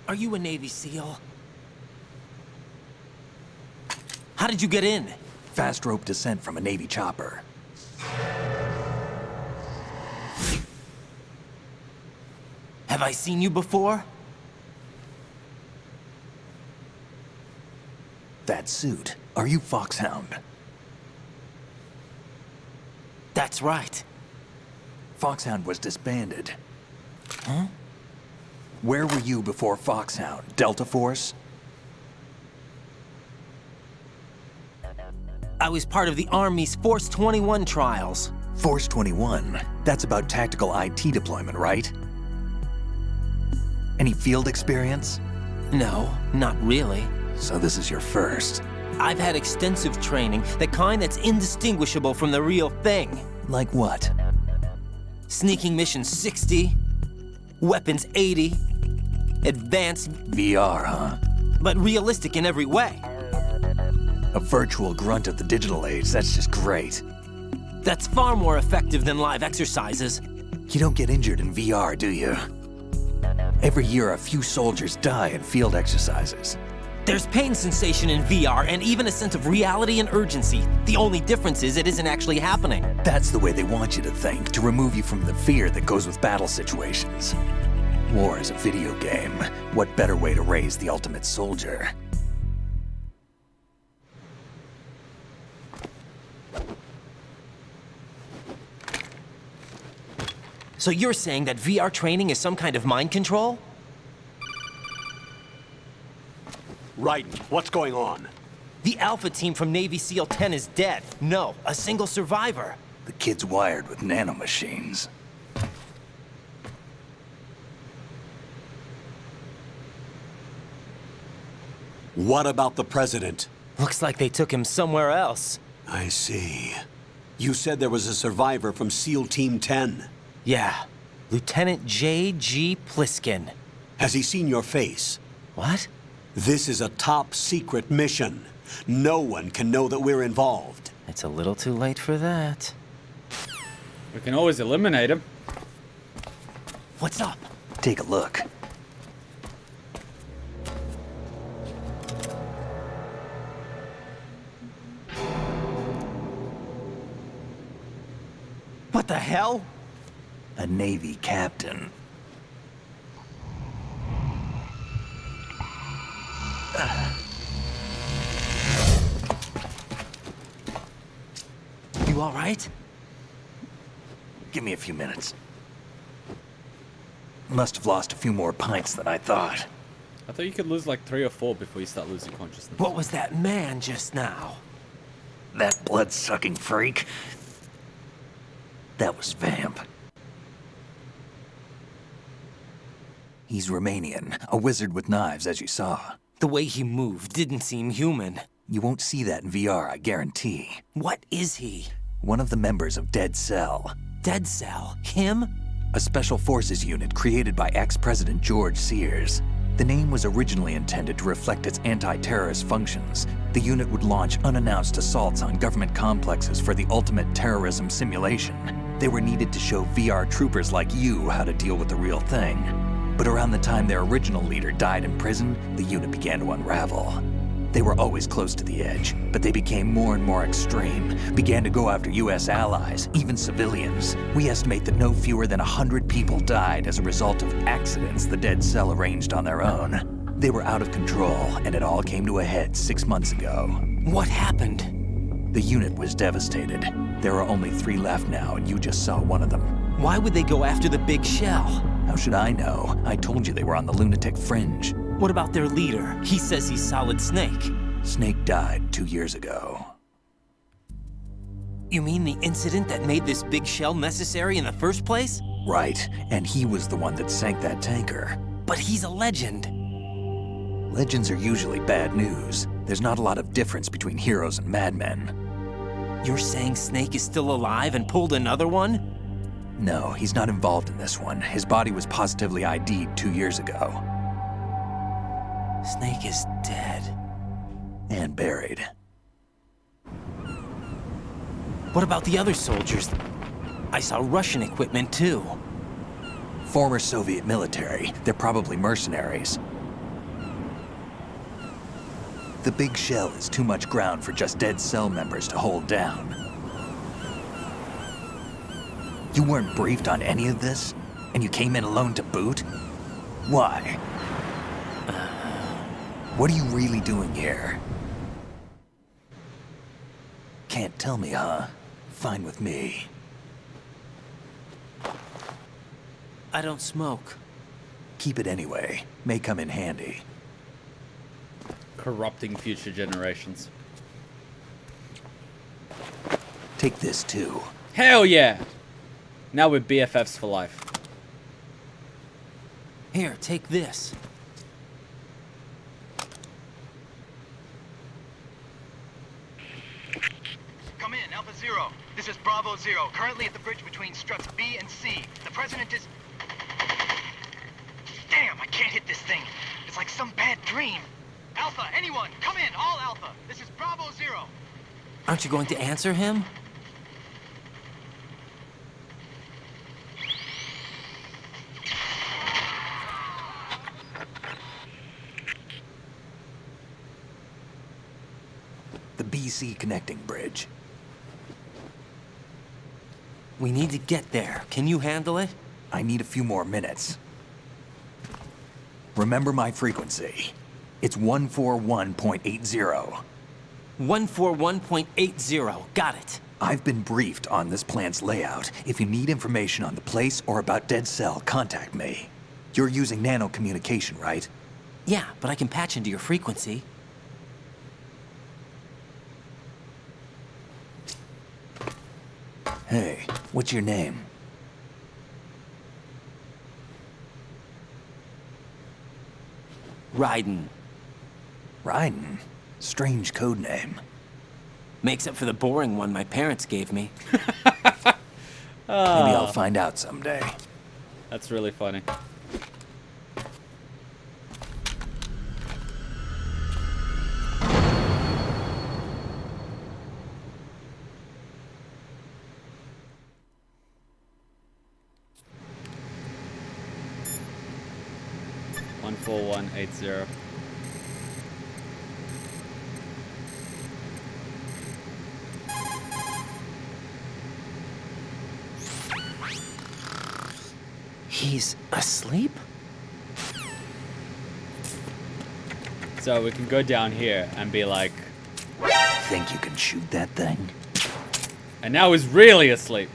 Are you a Navy SEAL? How did you get in? Fast rope descent from a Navy chopper. Have I seen you before? That suit. Are you Foxhound? That's right. Foxhound was disbanded. Huh? Where were you before Foxhound? Delta Force? I was part of the Army's Force 21 trials. Force 21? That's about tactical IT deployment, right? Any field experience? No, not really. So this is your first. I've had extensive training, the kind that's indistinguishable from the real thing. Like what? Sneaking mission 60, weapons 80, advanced... VR, huh? But realistic in every way. A virtual grunt of the digital age, that's just great. That's far more effective than live exercises. You don't get injured in VR, do you? Every year, a few soldiers die in field exercises. There's pain sensation in VR and even a sense of reality and urgency. The only difference is it isn't actually happening. That's the way they want you to think, to remove you from the fear that goes with battle situations. War is a video game. What better way to raise the ultimate soldier? So you're saying that VR training is some kind of mind control? Raiden, what's going on? The Alpha team from Navy SEAL 10 is dead. No, a single survivor. The kid's wired with nanomachines. What about the president? Looks like they took him somewhere else. I see. You said there was a survivor from SEAL Team 10. Yeah, Lieutenant J.G. Pliskin. Has he seen your face? What? This is a top secret mission. No one can know that we're involved. It's a little too late for that. We can always eliminate him. What's up? Take a look. What the hell? A Navy captain. You all right? Give me a few minutes. Must have lost a few more pints than I thought. I thought you could lose like 3 or 4 before you start losing consciousness. What was that man just now? That blood-sucking freak. That was Vamp. He's Romanian, a wizard with knives, as you saw. The way he moved didn't seem human. You won't see that in VR, I guarantee. What is he? One of the members of Dead Cell. Dead Cell? Him? A special forces unit created by ex-President George Sears. The name was originally intended to reflect its anti-terrorist functions. The unit would launch unannounced assaults on government complexes for the ultimate terrorism simulation. They were needed to show VR troopers like you how to deal with the real thing. But around the time their original leader died in prison, the unit began to unravel. They were always close to the edge, but they became more and more extreme, began to go after US allies, even civilians. We estimate that no fewer than 100 people died as a result of accidents the Dead Cell arranged on their own. They were out of control, and it all came to a head 6 months ago. What happened? The unit was devastated. There are only 3 left now, and you just saw one of them. Why would they go after the big shell? How should I know? I told you they were on the lunatic fringe. What about their leader? He says he's Solid Snake. Snake died 2 years ago. You mean the incident that made this big shell necessary in the first place? Right, and he was the one that sank that tanker. But he's a legend. Legends are usually bad news. There's not a lot of difference between heroes and madmen. You're saying Snake is still alive and pulled another one? No, he's not involved in this one. His body was positively ID'd 2 years ago. Snake is dead. And buried. What about the other soldiers? I saw Russian equipment too. Former Soviet military. They're probably mercenaries. The big shell is too much ground for just Dead Cell members to hold down. You weren't briefed on any of this? And you came in alone to boot? Why? What are you really doing here? Can't tell me, huh? Fine with me. I don't smoke. Keep it anyway. May come in handy. Corrupting future generations. Take this too. Hell yeah! Now we're BFFs for life. Here, take this. Come in, Alpha Zero. This is Bravo Zero, currently at the bridge between struts B and C. The President is... Damn, I can't hit this thing. It's like some bad dream. Alpha, anyone, come in, all Alpha. This is Bravo Zero. Aren't you going to answer him? BC connecting bridge. We need to get there. Can you handle it? I need a few more minutes. Remember my frequency. It's 141.80. 141.80. Got it. I've been briefed on this plant's layout. If you need information on the place or about Dead Cell, contact me. You're using nano communication, right? Yeah, but I can patch into your frequency. Hey, what's your name? Raiden. Raiden? Strange code name. Makes up for the boring one my parents gave me. Maybe I'll find out someday. That's really funny. One 4180. He's asleep? So we can go down here and be like, Think you can shoot that thing? and now he's really asleep.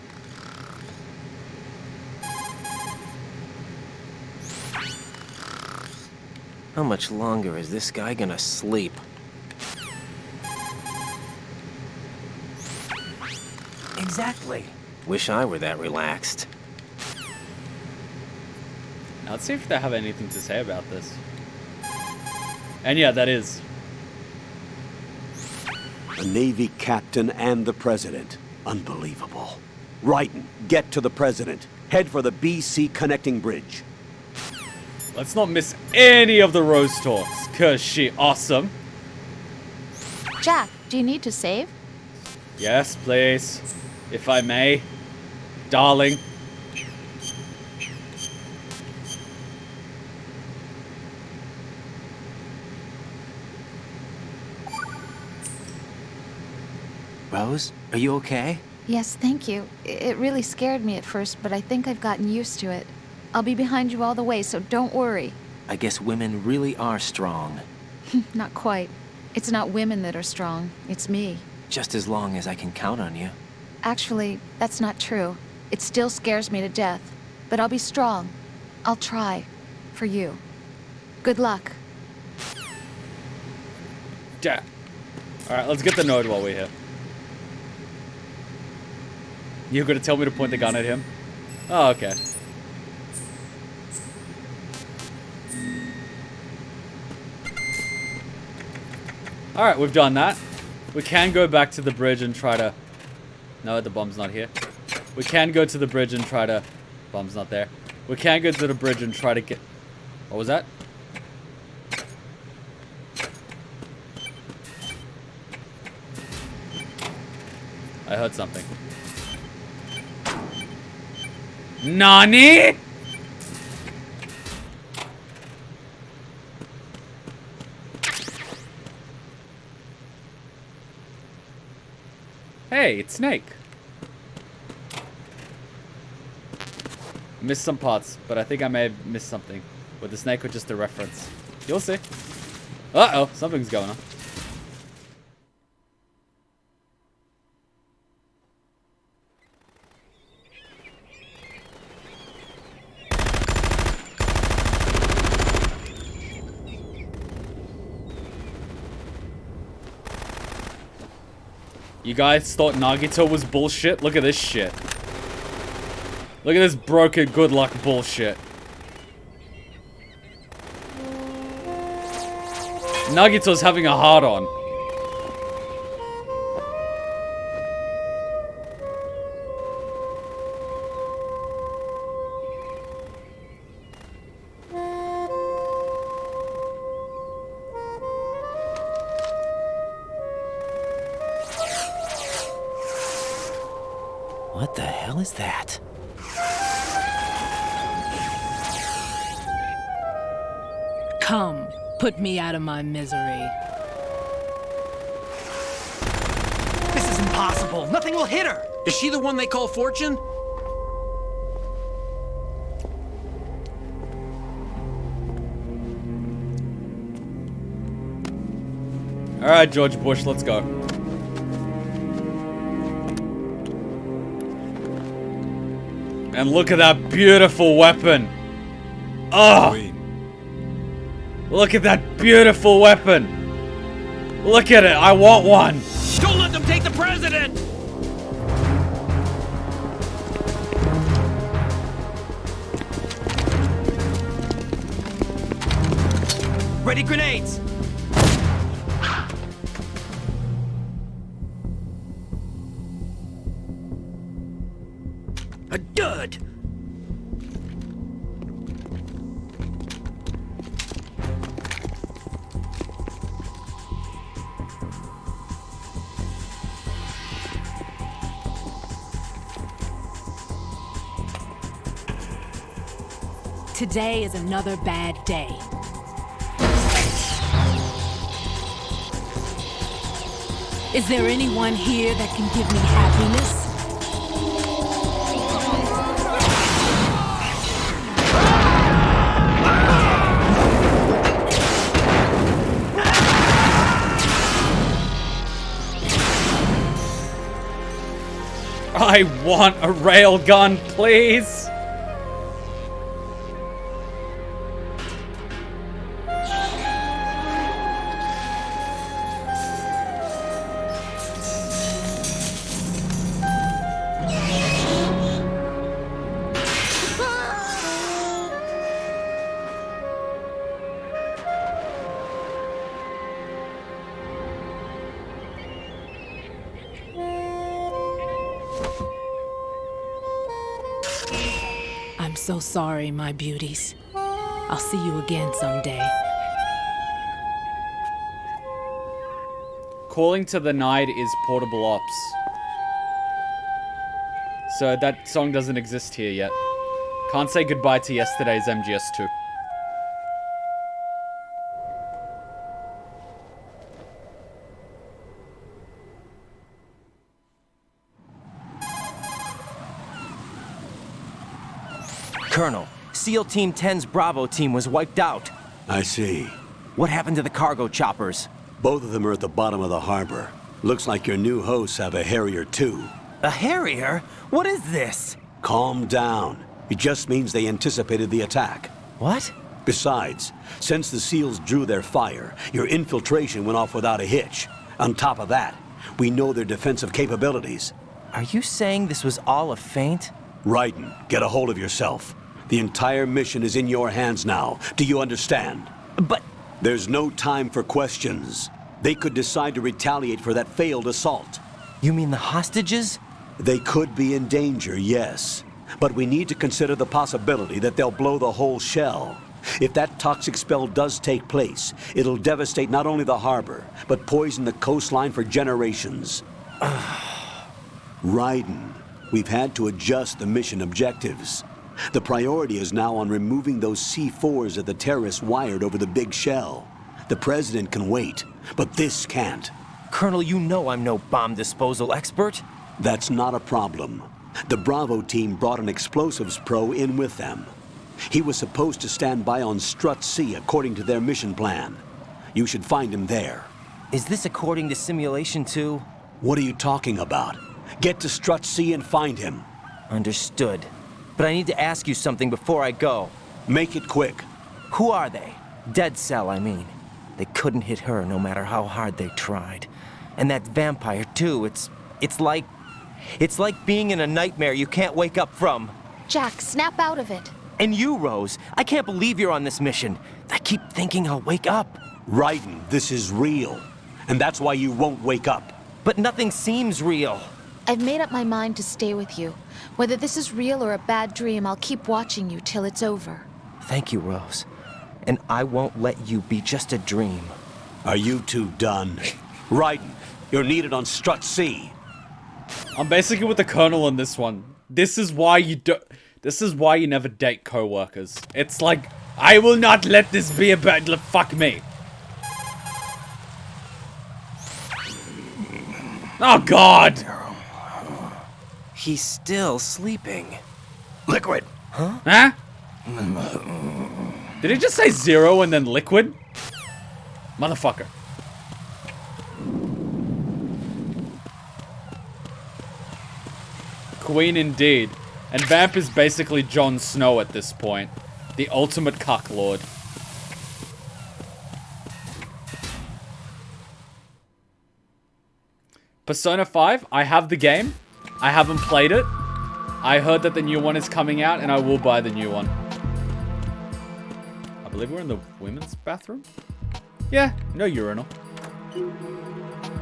How much longer is this guy gonna sleep? Exactly. Wish I were that relaxed. Now let's see if they have anything to say about this. And yeah, that is. A Navy captain and the president. Unbelievable. Raiden, get to the president. Head for the BC connecting bridge. Let's not miss any of the Rose talks, cause she awesome. Jack, do you need to save? Yes, please. If I may. Darling. Rose, are you okay? Yes, thank you. It really scared me at first, but I think I've gotten used to it. I'll be behind you all the way, so don't worry. I guess women really are strong. Not quite. It's not women that are strong, it's me. Just as long as I can count on you. Actually, that's not true. It still scares me to death. But I'll be strong. I'll try. For you. Good luck. Yeah. Alright, let's get the node while we're here. You're gonna tell me to point the gun at him? Oh, okay. Alright, we've done that. We can go back to the bridge and try to... No, the bomb's not here. We can go to the bridge and try to... Bomb's not there. We can go to the bridge and try to get... What was that? I heard something. Nani? Hey, it's Snake. Missed some parts, but I think I may have missed something. With the snake or just a reference. You'll see. Uh-oh, something's going on. You guys thought Nagito was bullshit? Look at this shit. Look at this broken good luck bullshit. Nagito's having a hard-on. What the hell is that? Come, put me out of my misery. impossible. Nothing will hit her. Is she the one they call Fortune? All right, George Bush, let's go. And look at that beautiful weapon. Oh! Look at that beautiful weapon. Look at it. I want one. Don't let them take the president! Ready grenades. A dud! Today is another bad day. Is there anyone here that can give me happiness? I want a railgun, please. I'm so sorry, my beauties. I'll see you again someday. Calling to the Night is Portable Ops. So that song doesn't exist here yet. Can't say goodbye to yesterday's MGS2. Colonel, SEAL Team 10's Bravo team was wiped out. I see. What happened to the cargo choppers? Both of them are at the bottom of the harbor. Looks like your new hosts have a Harrier too. A Harrier? What is this? Calm down. It just means they anticipated the attack. What? Besides, since the SEALs drew their fire, your infiltration went off without a hitch. On top of that, we know their defensive capabilities. Are you saying this was all a feint? Raiden, get a hold of yourself. The entire mission is in your hands now. Do you understand? But... There's no time for questions. They could decide to retaliate for that failed assault. You mean the hostages? They could be in danger, yes. But we need to consider the possibility that they'll blow the whole shell. If that toxic spell does take place, it'll devastate not only the harbor, but poison the coastline for generations. Raiden, we've had to adjust the mission objectives. The priority is now on removing those C4s that the terrorists wired over the big shell. The president can wait, but this can't. Colonel, you know I'm no bomb disposal expert. That's not a problem. The Bravo team brought an explosives pro in with them. He was supposed to stand by on Strut C according to their mission plan. You should find him there. Is this according to Simulation 2? What are you talking about? Get to Strut C and find him. Understood. But I need to ask you something before I go. Make it quick. Who are they? Dead Cell, I mean. They couldn't hit her no matter how hard they tried. And that vampire, too, it's like being in a nightmare you can't wake up from. Jack, snap out of it. And you, Rose, I can't believe you're on this mission. I keep thinking I'll wake up. Raiden, this is real. And that's why you won't wake up. But nothing seems real. I've made up my mind to stay with you. Whether this is real or a bad dream, I'll keep watching you till it's over. Thank you, Rose. And I won't let you be just a dream. Are you two done? Raiden, you're needed on Strut C. I'm basically with the Colonel on this one. This is why you never date co-workers. It's like, I will not let this be a bad... Fuck me. Oh, God! He's still sleeping. Liquid. Huh? Did he just say 0 and then liquid? Motherfucker. Queen indeed. And Vamp is basically Jon Snow at this point. The ultimate cucklord. Persona 5, I have the game. I haven't played it. I heard that the new one is coming out and I will buy the new one. I believe we're in the women's bathroom? Yeah, no urinal.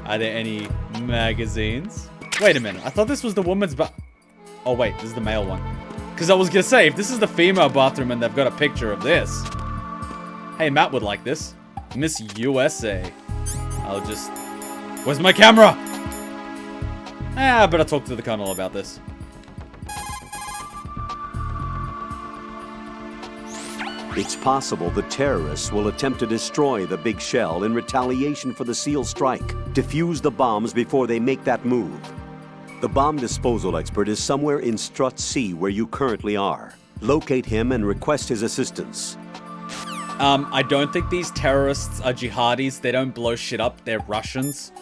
Are there any magazines? Wait a minute, I thought this was the women's oh wait, this is the male one. Because I was gonna say, if this is the female bathroom and they've got a picture of this. Hey, Matt would like this. Miss USA. I'll just... Where's my camera? I better talk to the Colonel about this. It's possible the terrorists will attempt to destroy the big shell in retaliation for the SEAL strike. Defuse the bombs before they make that move. The bomb disposal expert is somewhere in Strut C where you currently are. Locate him and request his assistance. I don't think these terrorists are jihadis. They don't blow shit up. They're Russians.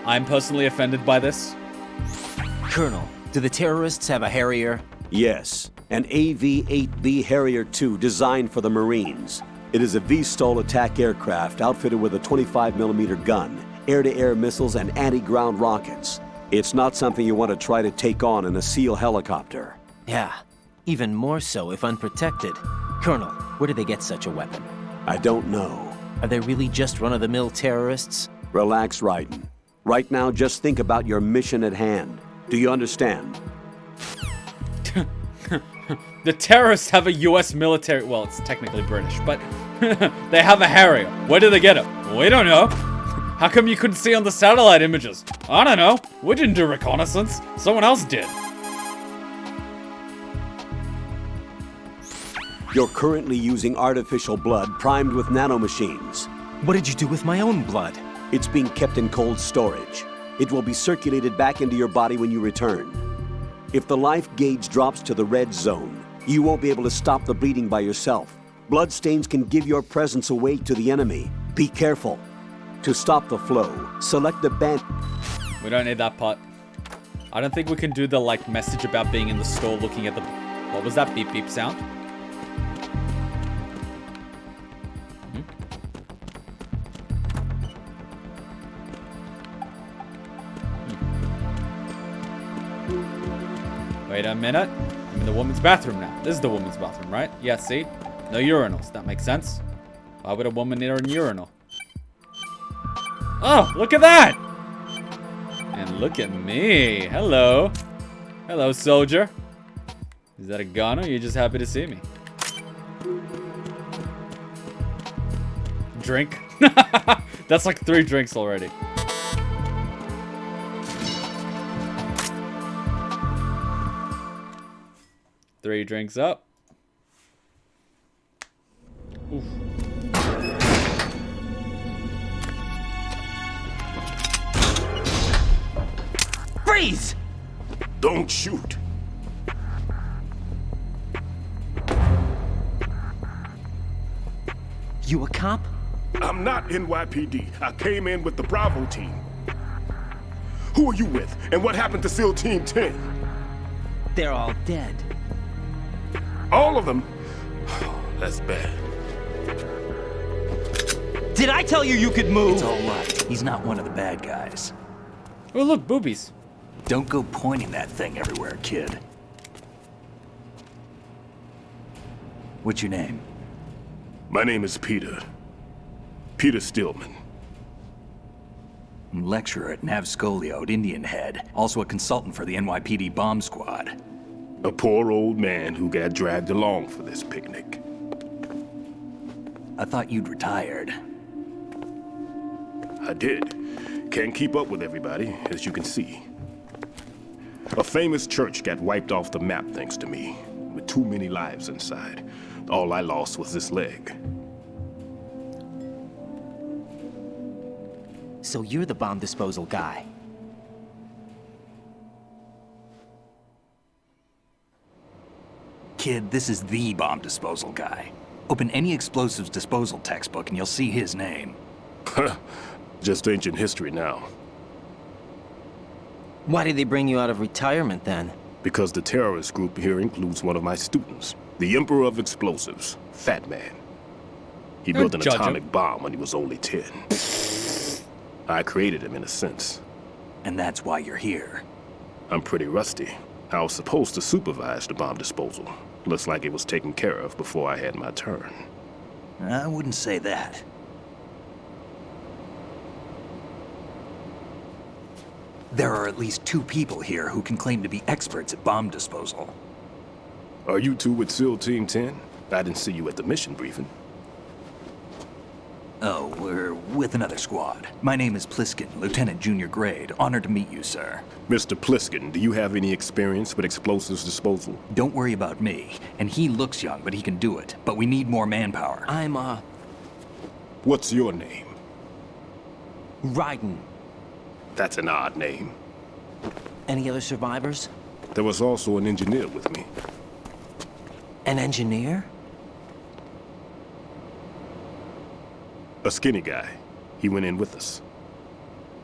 I'm personally offended by this. Colonel, do the terrorists have a Harrier? Yes, an AV-8B Harrier II designed for the Marines. It is a VSTOL attack aircraft outfitted with a 25mm gun, air-to-air missiles, and anti-ground rockets. It's not something you want to try to take on in a SEAL helicopter. Yeah, even more so if unprotected. Colonel, where do they get such a weapon? I don't know. Are they really just run-of-the-mill terrorists? Relax, Raiden. Right now, just think about your mission at hand. Do you understand? The terrorists have a US military... Well, it's technically British, but... they have a Harrier. Where did they get it? We don't know. How come you couldn't see on the satellite images? I don't know. We didn't do reconnaissance. Someone else did. You're currently using artificial blood primed with nanomachines. What did you do with my own blood? It's being kept in cold storage. It will be circulated back into your body when you return. If the life gauge drops to the red zone, you won't be able to stop the bleeding by yourself. Bloodstains can give your presence away to the enemy. Be careful. To stop the flow, select the band. We don't need that part. I don't think we can do the, like, message about being in the store looking at the... What was that beep beep sound? Wait a minute. I'm in the woman's bathroom now. This is the woman's bathroom, right? Yeah, see? No urinals. That makes sense. Why would a woman need a urinal? Oh, look at that! And look at me. Hello. Hello, soldier. Is that a gun or are you just happy to see me? Drink? That's like 3 drinks already. Three drinks up. Oof. Freeze! Don't shoot. You a cop? I'm not NYPD. I came in with the Bravo team. Who are you with? And what happened to SEAL Team 10? They're all dead. All of them? Oh, that's bad. Did I tell you you could move? It's all right. He's not one of the bad guys. Oh, look, boobies. Don't go pointing that thing everywhere, kid. What's your name? My name is Peter. Peter Stillman. Lecturer at Nav Scolio at Indian Head. Also a consultant for the NYPD bomb squad. A poor old man who got dragged along for this picnic. I thought you'd retired. I did. Can't keep up with everybody, as you can see. A famous church got wiped off the map thanks to me, with too many lives inside. All I lost was this leg. So you're the bomb disposal guy. Kid, this is the bomb disposal guy. Open any explosives disposal textbook and you'll see his name. Just ancient history now. Why did they bring you out of retirement then? Because the terrorist group here includes one of my students, the Emperor of Explosives, Fat Man. He built an atomic bomb when he was only 10. I created him in a sense. And that's why you're here. I'm pretty rusty. I was supposed to supervise the bomb disposal. Looks like it was taken care of before I had my turn. I wouldn't say that. There are at least 2 people here who can claim to be experts at bomb disposal. Are you two with SEAL Team 10? I didn't see you at the mission briefing. Oh, we're with another squad. My name is Pliskin, Lieutenant Junior Grade. Honored to meet you, sir. Mr. Pliskin, do you have any experience with explosives disposal? Don't worry about me. And he looks young, but he can do it. But we need more manpower. What's your name? Raiden. That's an odd name. Any other survivors? There was also an engineer with me. An engineer? A skinny guy. He went in with us.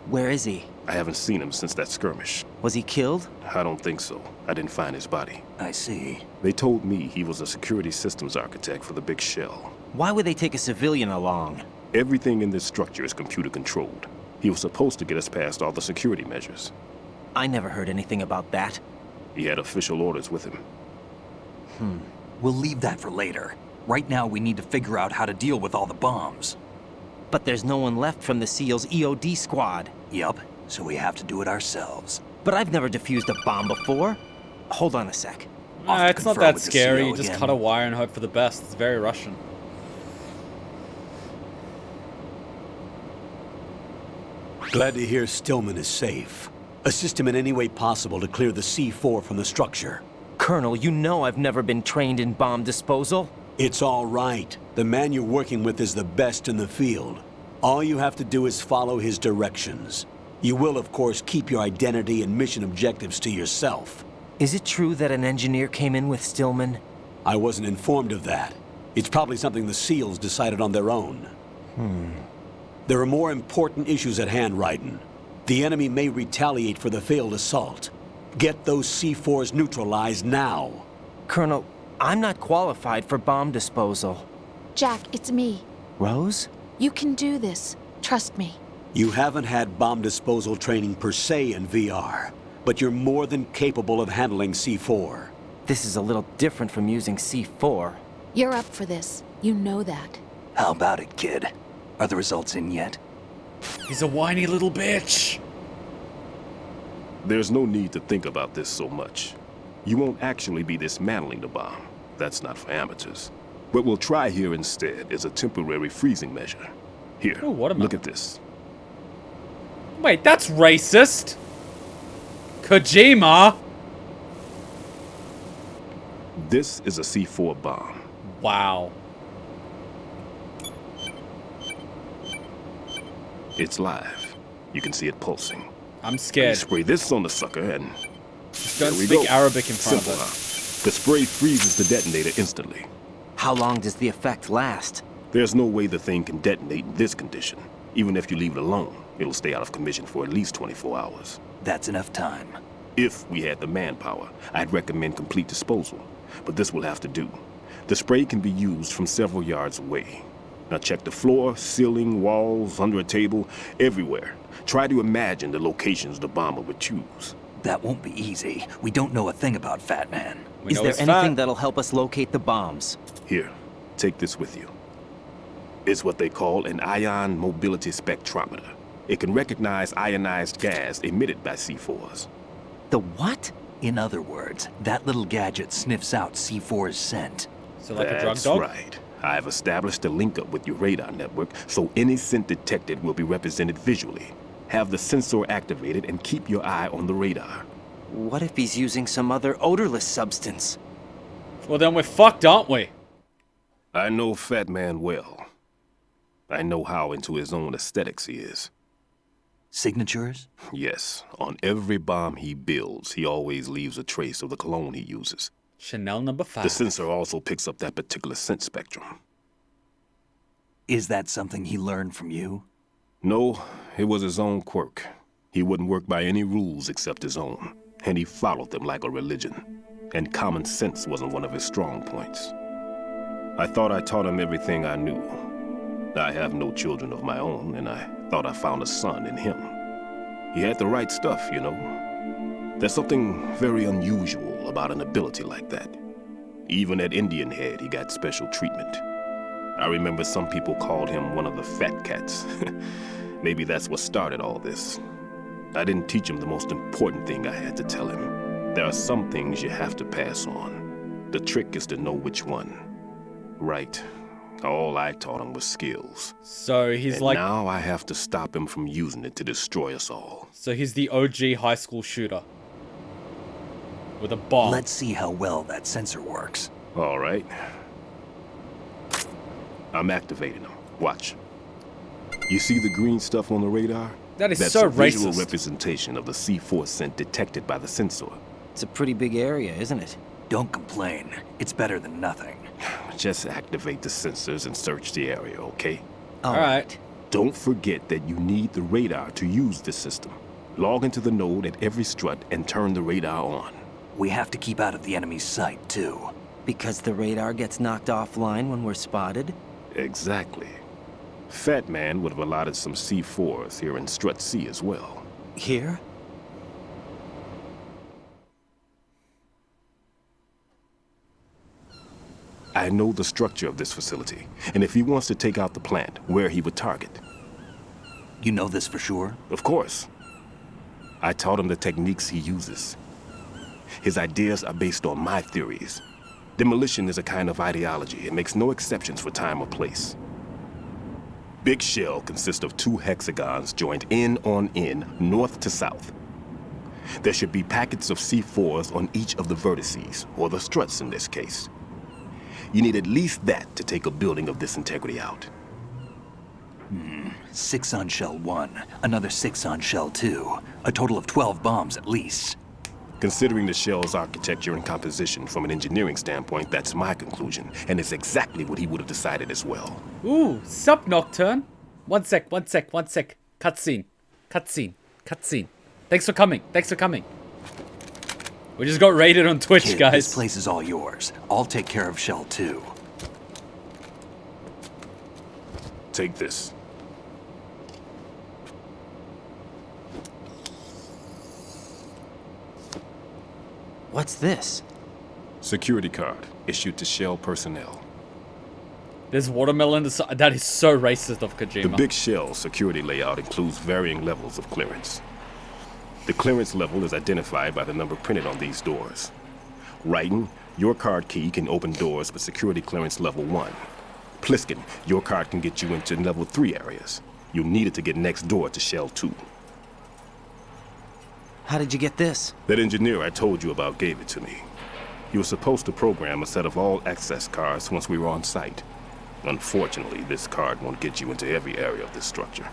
Where is he? I haven't seen him since that skirmish. Was he killed? I don't think so. I didn't find his body. I see. They told me he was a security systems architect for the big shell. Why would they take a civilian along? Everything in this structure is computer controlled. He was supposed to get us past all the security measures. I never heard anything about that. He had official orders with him. We'll leave that for later. Right now, we need to figure out how to deal with all the bombs. But there's no one left from the SEAL's EOD squad. Yup, so we have to do it ourselves. But I've never defused a bomb before. Hold on a sec. It's not that scary. You just cut a wire and hope for the best. It's very Russian. Glad to hear Stillman is safe. Assist him in any way possible to clear the C4 from the structure. Colonel, you know I've never been trained in bomb disposal. It's all right. The man you're working with is the best in the field. All you have to do is follow his directions. You will, of course, keep your identity and mission objectives to yourself. Is it true that an engineer came in with Stillman? I wasn't informed of that. It's probably something the SEALs decided on their own. There are more important issues at hand, Raiden. The enemy may retaliate for the failed assault. Get those C4s neutralized now. Colonel, I'm not qualified for bomb disposal. Jack, it's me. Rose? You can do this. Trust me. You haven't had bomb disposal training per se in VR, but you're more than capable of handling C4. This is a little different from using C4. You're up for this. You know that. How about it, kid? Are the results in yet? He's a whiny little bitch. There's no need to think about this so much. You won't actually be dismantling the bomb. That's not for amateurs. What we'll try here instead is a temporary freezing measure. Here, look at this. Wait, that's racist. Kojima. This is a C4 bomb. Wow. It's live. You can see it pulsing. I'm scared. Spray this on the sucker and... Don't speak Arabic in front of it. The spray freezes the detonator instantly. How long does the effect last? There's no way the thing can detonate in this condition. Even if you leave it alone, it'll stay out of commission for at least 24 hours. That's enough time. If we had the manpower, I'd recommend complete disposal. But this will have to do. The spray can be used from several yards away. Now check the floor, ceiling, walls, under a table, everywhere. Try to imagine the locations the bomber would choose. That won't be easy. We don't know a thing about Fat Man. Is there anything that'll help us locate the bombs? Here, take this with you. It's what they call an ion mobility spectrometer. It can recognize ionized gas emitted by C4s. The what? In other words, that little gadget sniffs out C4's scent. So like That's a drug dog? Right. I've established a link up with your radar network, so any scent detected will be represented visually. Have the sensor activated and keep your eye on the radar. What if he's using some other odorless substance? Well, then we're fucked, aren't we? I know Fat Man well. I know how into his own aesthetics he is. Signatures? Yes. On every bomb he builds, he always leaves a trace of the cologne he uses. Chanel number 5. The sensor also picks up that particular scent spectrum. Is that something he learned from you? No, it was his own quirk. He wouldn't work by any rules except his own, and he followed them like a religion. And common sense wasn't one of his strong points. I thought I taught him everything I knew. I have no children of my own, and I thought I found a son in him. He had the right stuff, you know. There's something very unusual about an ability like that. Even at Indian Head, he got special treatment. I remember some people called him one of the fat cats. Maybe that's what started all this. I didn't teach him the most important thing I had to tell him. There are some things you have to pass on. The trick is to know which one. Right. All I taught him was skills. So he's and like... now I have to stop him from using it to destroy us all. So he's the OG high school shooter. With a bomb. Let's see how well that sensor works. All right. I'm activating them. Watch. You see the green stuff on the radar? That is That's so a visual racist. representation of the C4 scent detected by the sensor. It's a pretty big area, isn't it? Don't complain. It's better than nothing. Just activate the sensors and search the area, okay? All right. Don't forget that you need the radar to use this system. Log into the node at every strut and turn the radar on. We have to keep out of the enemy's sight, too. Because the radar gets knocked offline when we're spotted? Exactly. Fat Man would have allotted some C4s here in Strut C as well. Here? I know the structure of this facility, and if he wants to take out the plant, where he would target. You know this for sure? Of course. I taught him the techniques he uses. His ideas are based on my theories. Demolition is a kind of ideology. It makes no exceptions for time or place. Big Shell consists of 2 hexagons joined end on end, north to south. There should be packets of C4s on each of the vertices, or the struts in this case. You need at least that to take a building of this integrity out. 6 on Shell 1, another 6 on Shell 2. A total of 12 bombs at least. Considering the shell's architecture and composition from an engineering standpoint, that's my conclusion, and it's exactly what he would have decided as well. Ooh, sup, Nocturne? One sec. Cutscene. Thanks for coming. We just got raided on Twitch, Kid, guys. this place is all yours. I'll take care of Shell 2. Take this. What's this? Security card issued to Shell personnel. There's watermelon. That is so racist of Kojima. The Big Shell security layout includes varying levels of clearance. The clearance level is identified by the number printed on these doors. Raiden, your card key can open doors with security clearance level 1. Pliskin, your card can get you into level 3 areas. You'll need it to get next door to Shell 2. How did you get this? That engineer I told you about gave it to me. He was supposed to program a set of all access cards once we were on site. Unfortunately, this card won't get you into every area of this structure.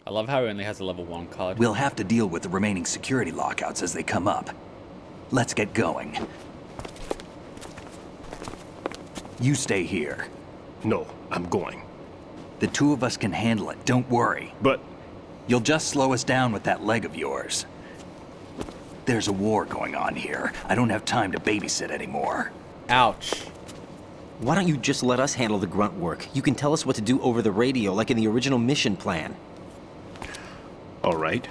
I love how he only has a level 1 card. We'll have to deal with the remaining security lockouts as they come up. Let's get going. You stay here. No, I'm going. The 2 of us can handle it, don't worry. But... You'll just slow us down with that leg of yours. There's a war going on here. I don't have time to babysit anymore. Ouch. Why don't you just let us handle the grunt work? You can tell us what to do over the radio, like in the original mission plan. All right.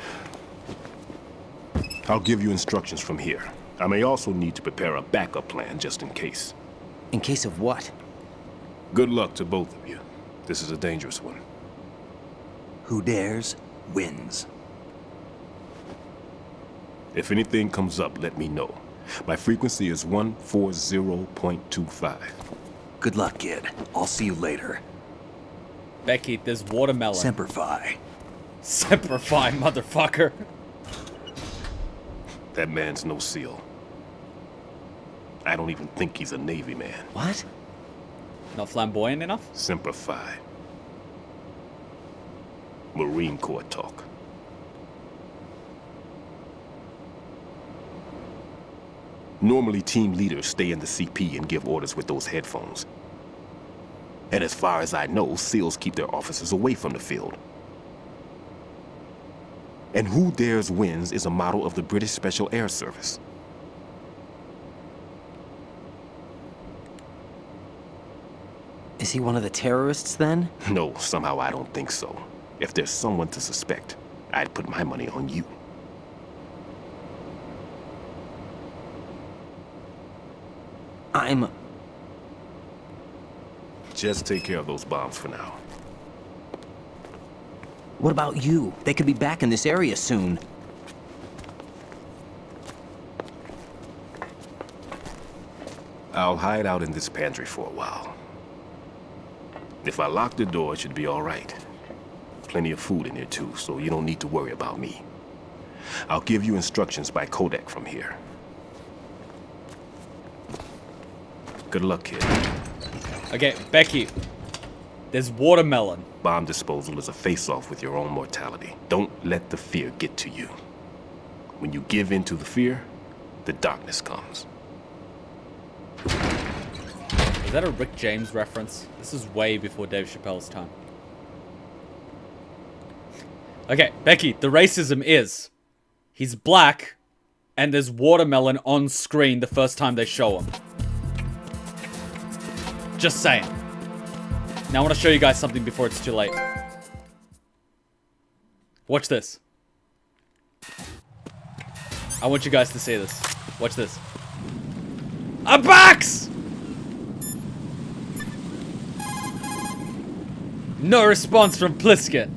I'll give you instructions from here. I may also need to prepare a backup plan just in case. In case of what? Good luck to both of you. This is a dangerous one. Who dares, wins. If anything comes up, let me know. My frequency is 140.25. Good luck, kid. I'll see you later. Becky, there's watermelon. Semper Fi. Semper Fi, motherfucker. That man's no SEAL. I don't even think he's a Navy man. What? Not flamboyant enough? Semper Fi. Marine Corps talk. Normally, team leaders stay in the CP and give orders with those headphones. And as far as I know, SEALs keep their officers away from the field. And who dares wins is a model of the British Special Air Service. Is he one of the terrorists then? No, somehow I don't think so. If there's someone to suspect, I'd put my money on you. Just take care of those bombs for now. What about you? They could be back in this area soon. I'll hide out in this pantry for a while. If I lock the door, it should be all right. Plenty of food in here too, so you don't need to worry about me. I'll give you instructions by codec from here. Good luck, kid. Okay, Becky. There's watermelon. Bomb disposal is a face-off with your own mortality. Don't let the fear get to you. When you give in to the fear, the darkness comes. Is that a Rick James reference? This is way before Dave Chappelle's time. Okay, Becky, the racism is he's black and there's watermelon on screen the first time they show him. Just saying. Now I want to show you guys something before it's too late. Watch this. I want you guys to see this. Watch this. A box! No response from Pliskin.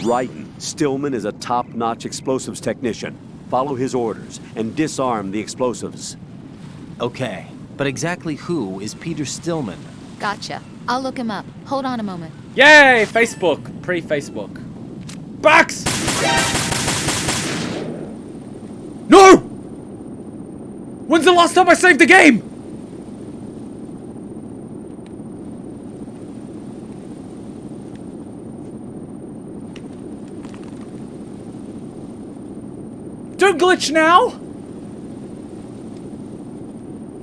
Raiden, Stillman is a top-notch explosives technician. Follow his orders and disarm the explosives. Okay, but exactly who is Peter Stillman? Gotcha. I'll look him up. Hold on a moment. Yay! Facebook. Pre-Facebook. Box! No! When's the last time I saved the game? Don't glitch now!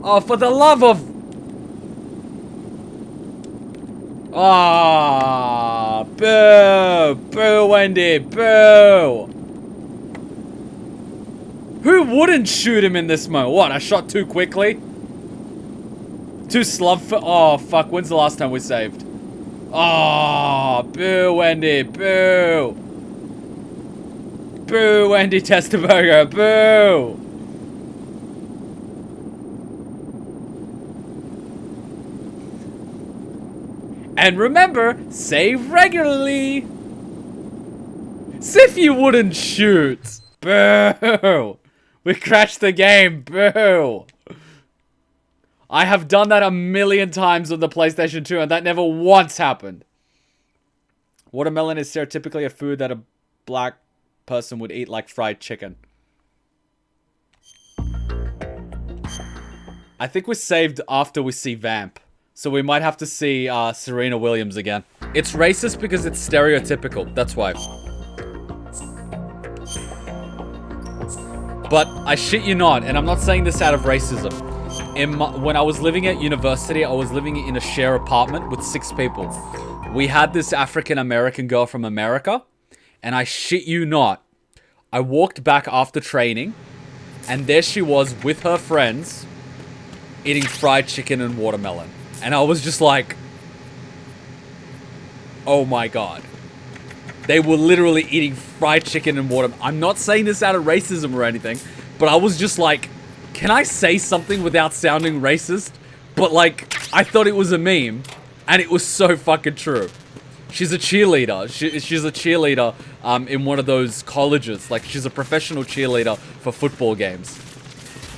Oh, for the love of... Ah, boo! Boo, Wendy, boo! Who wouldn't shoot him in this moment? What, I shot too quickly? Too slug... Oh, fuck, when's the last time we saved? Ah, boo, Wendy, boo! Boo, Wendy Testerberger, boo! And remember, save regularly! As if you wouldn't shoot! Boo! We crashed the game, boo! I have done that 1,000,000 times on the PlayStation 2 and that never once happened. Watermelon is stereotypically a food that a black person would eat like fried chicken. I think we're saved after we see Vamp. So we might have to see Serena Williams again. It's racist because it's stereotypical. That's why. But I shit you not, and I'm not saying this out of racism. When I was living at university, I was living in a share apartment with 6 people. We had this African-American girl from America, and I shit you not, I walked back after training, and there she was with her friends, eating fried chicken and watermelon. And I was just like, oh my god. They were literally eating fried chicken and watermelon. I'm not saying this out of racism or anything, but I was just like, can I say something without sounding racist? But like, I thought it was a meme, and it was so fucking true. She's a cheerleader. She's a cheerleader in one of those colleges. Like, she's a professional cheerleader for football games.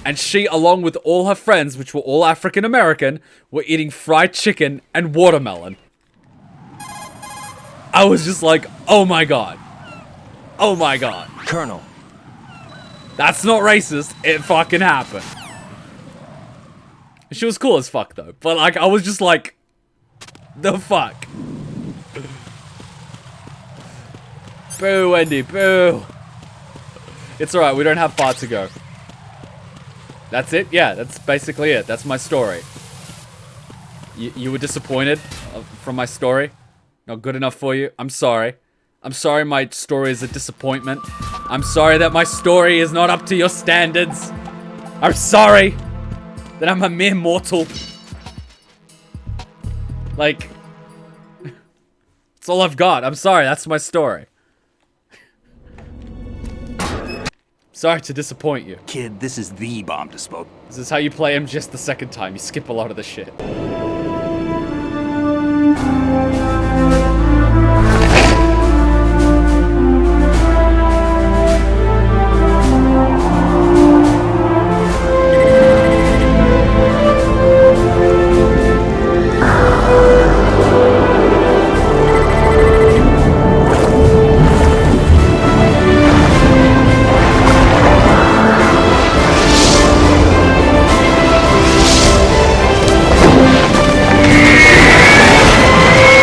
And she, along with all her friends, which were all African American, were eating fried chicken and watermelon. I was just like, oh my god. Oh my god. Colonel. That's not racist. It fucking happened. She was cool as fuck, though. But, like, I was just like... The fuck? Boo, Wendy, boo. It's alright, we don't have far to go. That's it? Yeah, that's basically it. That's my story. You were disappointed from my story? Not good enough for you? I'm sorry. I'm sorry my story is a disappointment. I'm sorry that my story is not up to your standards. I'm sorry that I'm a mere mortal. Like, that's all I've got. I'm sorry, that's my story. Sorry to disappoint you. Kid, this is the bomb disposal. This is how you play him just the second time. You skip a lot of the shit.